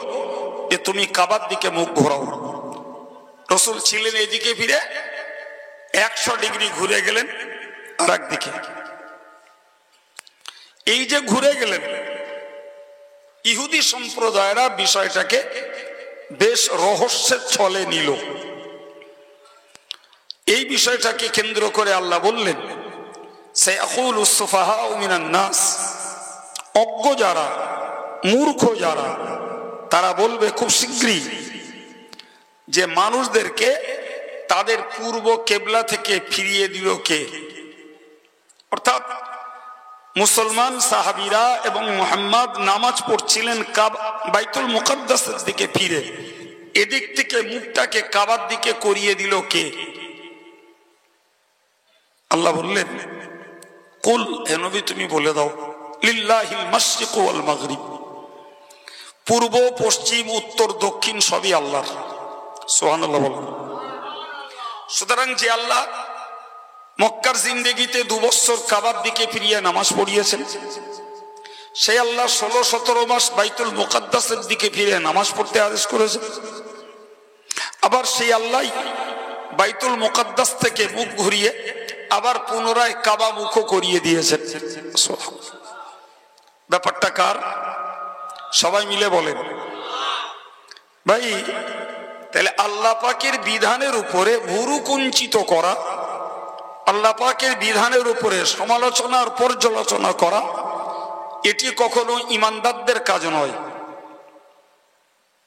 যে তুমি কাবার দিকে মুখ ঘোরাও। রাসূল ছিলেন এদিকে ফিরে, 100 ডিগ্রি ঘুরে গেলেন আর একদিকে। এই যে ঘুরে গেলেন, ইহুদি সম্প্রদায়েরা বিষয়টাকে বেশ রহস্যের ছলে নিল। এই বিষয়টাকে কেন্দ্র করে আল্লাহ বললেন, সায়াকুলুস সুফাহাউ মিনান নাস, অজ্ঞ যারা, মূর্খ যারা, তারা বলবে খুব শীঘ্রই যে মানুষদেরকে তাদের পূর্ব কেবলা থেকে ফিরিয়ে দিল কে? অর্থাৎ মুসলমান সাহাবীরা এবং মুহাম্মদ নামাজ পড়ছিলেন বাইতুল মুকাদ্দাসের দিকে ফিরে, এদিক থেকে মুখটাকে কাবার দিকে করিয়ে দিল কে? আল্লাহ বললেন, কুল, হে নবী তুমি বলে দাও, লিল্লাহিল মাশরিকু ওয়াল মাগরিব, পূর্ব পশ্চিম উত্তর দক্ষিণ সবই আল্লাহর। সুবহানাল্লাহ বলেন। সুতরাং যে আল্লাহ মক্কার জিন্দেগিতে 2 বছর কাবার দিকে ফিরিয়ে নামাজ পড়িয়েছেন, সেই আল্লাহ 16-17 মাস বাইতুল মুকাদ্দাসের দিকে ফিরে নামাজ পড়তে আদেশ করেছেন। আবার সেই আল্লাহ বাইতুল মুকাদ্দাস থেকে মুখ ঘুরিয়ে আবার পুনরায় কাবা মুখ করিয়ে দিয়েছেন। ব্যাপারটা কার? সবাই মিলে বলেন। ভাই, তাহলে আল্লাহ পাকের বিধানের উপরে ভুরু কুঞ্চিত করা, আল্লাহ পাকের বিধানের উপরে সমালোচনা আর পর্যালোচনা করা, এটি কখনো ইমানদারদের কাজ নয়।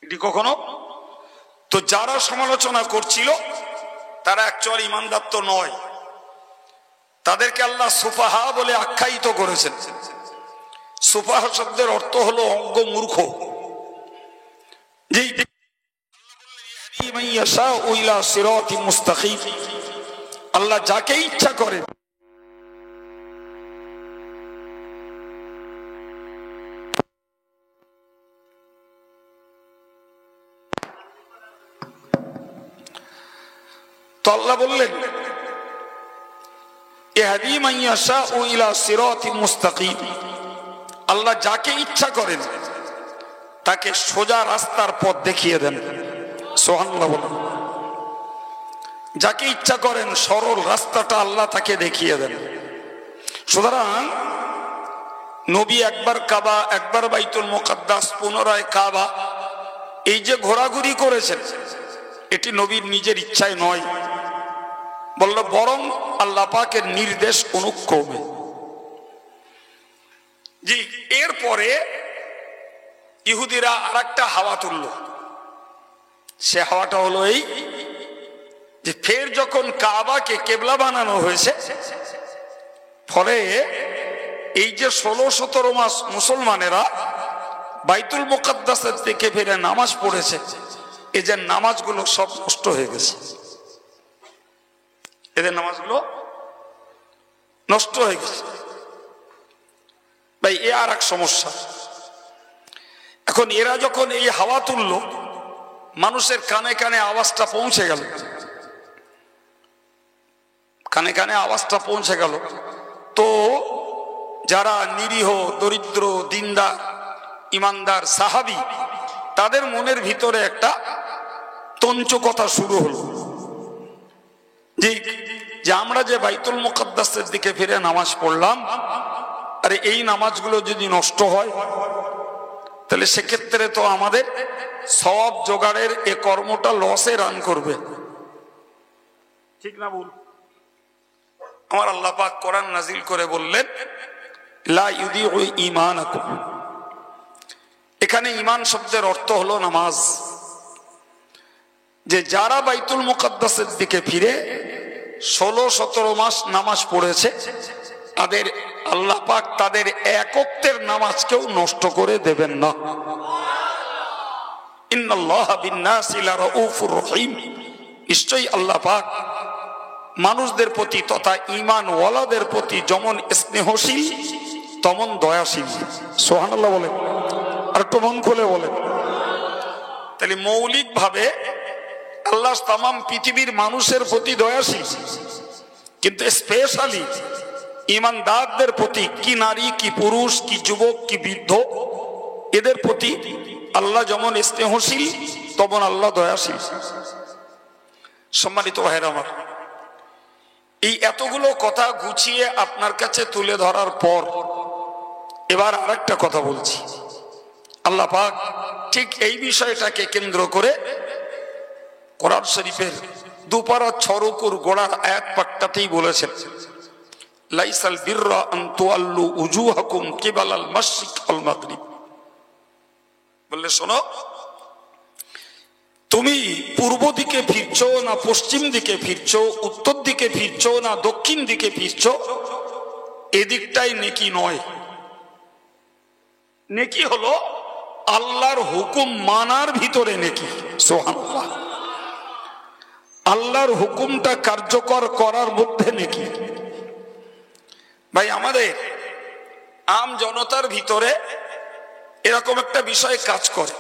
এটি কখনো, তো যারা সমালোচনা করছিল তারা অ্যাকচুয়াল ইমানদার তো নয়, তাদেরকে আল্লাহ সুফাহা বলে আখ্যায়িত করেছেন। সুফাহা শব্দের অর্থ হলো অজ্ঞ, মূর্খ। আল্লাহ যাকে ইচ্ছা করে তো আল্লাহ বললেন, আল্লাহ যাকে ইচ্ছা করেন তাকে সোজা রাস্তার পথ দেখিয়ে দেন। সুবহানাল্লাহ বলেন। যাকে ইচ্ছা করেন সরল রাস্তাটা আল্লাহ তাকে দেখিয়ে দেন। সুতরাং নবী একবার কাবা, একবার বাইতুল মুকাদ্দাস, পুনরায় কাবা, এই যে ঘোরাঘুরি করেছেন, এটি নবীর নিজের ইচ্ছায় নয়, বলল বরং আল্লাহ পাকের নির্দেশ অনুক্রমে। জি, এরপরে ইহুদিরা আরেকটা হাওয়া তুলল। সে হাওয়াটা হলো এই যে ফের যখন কাবাকে কেবলা বানানো হয়েছে, ফলে এই যে 16-17 মাস মুসলমানেরা বাইতুল মুকাদ্দাসের থেকে ফিরে নামাজ পড়েছে, এই যে নামাজগুলো সব নষ্ট হয়ে গেছে। এদের নামাজগুলো নষ্ট হয়ে গেছে। ভাই, এ আর এক সমস্যা। এখন এরা যখন এই হাওয়া তুললো, মানুষের কানে কানে আওয়াজটা পৌঁছে গেল, কানে কানে আওয়াজটা পৌঁছে গেল, তো যারা নিরীহ, দরিদ্র, দিনদার, ইমানদার সাহাবী, তাদের মনের ভিতরে একটা তঞ্চকতা শুরু হলো যে আমরা যে বাইতুল মুকাদ্দাসের দিকে ফিরে নামাজ পড়লাম, আরে এই নামাজগুলো যদি নষ্ট হয় তাহলে সেক্ষেত্রে তো আমাদের সওয়াব জোগাড়ের এ কর্মটা লসে রান করবে। ঠিক না ভুল? আমার আল্লাহ পাক কোরআন নাজিল করে বললেন, লা ইউদিউ ঈমানাকুম। এখানে ঈমান শব্দের অর্থ হলো নামাজ। যে যারা বাইতুল মুকাদ্দাসের দিকে ফিরে 16-17 মাস নামাজ পড়েছে, তাদের আল্লাহ পাক তাদের এক ওয়াক্তের নামাজকেও নষ্ট করে দেবেন না। ইন্নাল্লাহা বিন-নাসি লারাউফুর রহিম, নিশ্চয়ই আল্লাহ পাক মানুষদের প্রতি তথা ঈমান ওয়ালাদের প্রতি যেমন স্নেহশীল তেমন দয়াশীল। সুবহানাল্লাহ বলেন, আর একটু মন খুলে বলেন। তাহলে মৌলিক ভাবে আল্লাহ তামাম পৃথিবীর মানুষের প্রতি দয়াশীল, কিন্তু স্পেশালি ঈমানদারদের প্রতি, কি নারী কি পুরুষ কি যুবক কি বৃদ্ধ, এদের প্রতি আল্লাহ যেমন স্নেহশীল তেমন আল্লাহ দয়াশীল। সম্মানিত ভাইরা আমার, এই এতগুলো কথা গুছিয়ে আপনার কাছে তুলে ধরার পর এবার আরেকটা কথা বলছি। আল্লাহ পাক ঠিক এই বিষয়টাকে কেন্দ্র করে কোরআন শরীফের দুপারা ছরকুর গোড়ার আয়াত পাকটাতেই বলেছেন, লাইসাল বিররা আন তুআল্লু উজুহাকুম কিবালাল মাশরিক ওয়াল মাগরিব। বললে শোনো, তুমি পূর্ব দিকে ফিরছো না পশ্চিম দিকে ফিরছো, উত্তর দিকে ফিরছো না দক্ষিণ দিকে ফিরছো, এদিকটাই নেকি নয়। নেকি হলো আল্লাহর হুকুম মানার ভিতরে নেকি। সুবহানাল্লাহ, আল্লাহর হুকুমটা কার্যকর করার মধ্যে নেকি। ভাই, আমাদের আম জনতার ভিতরে এরকম একটা বিষয় কাজ করে,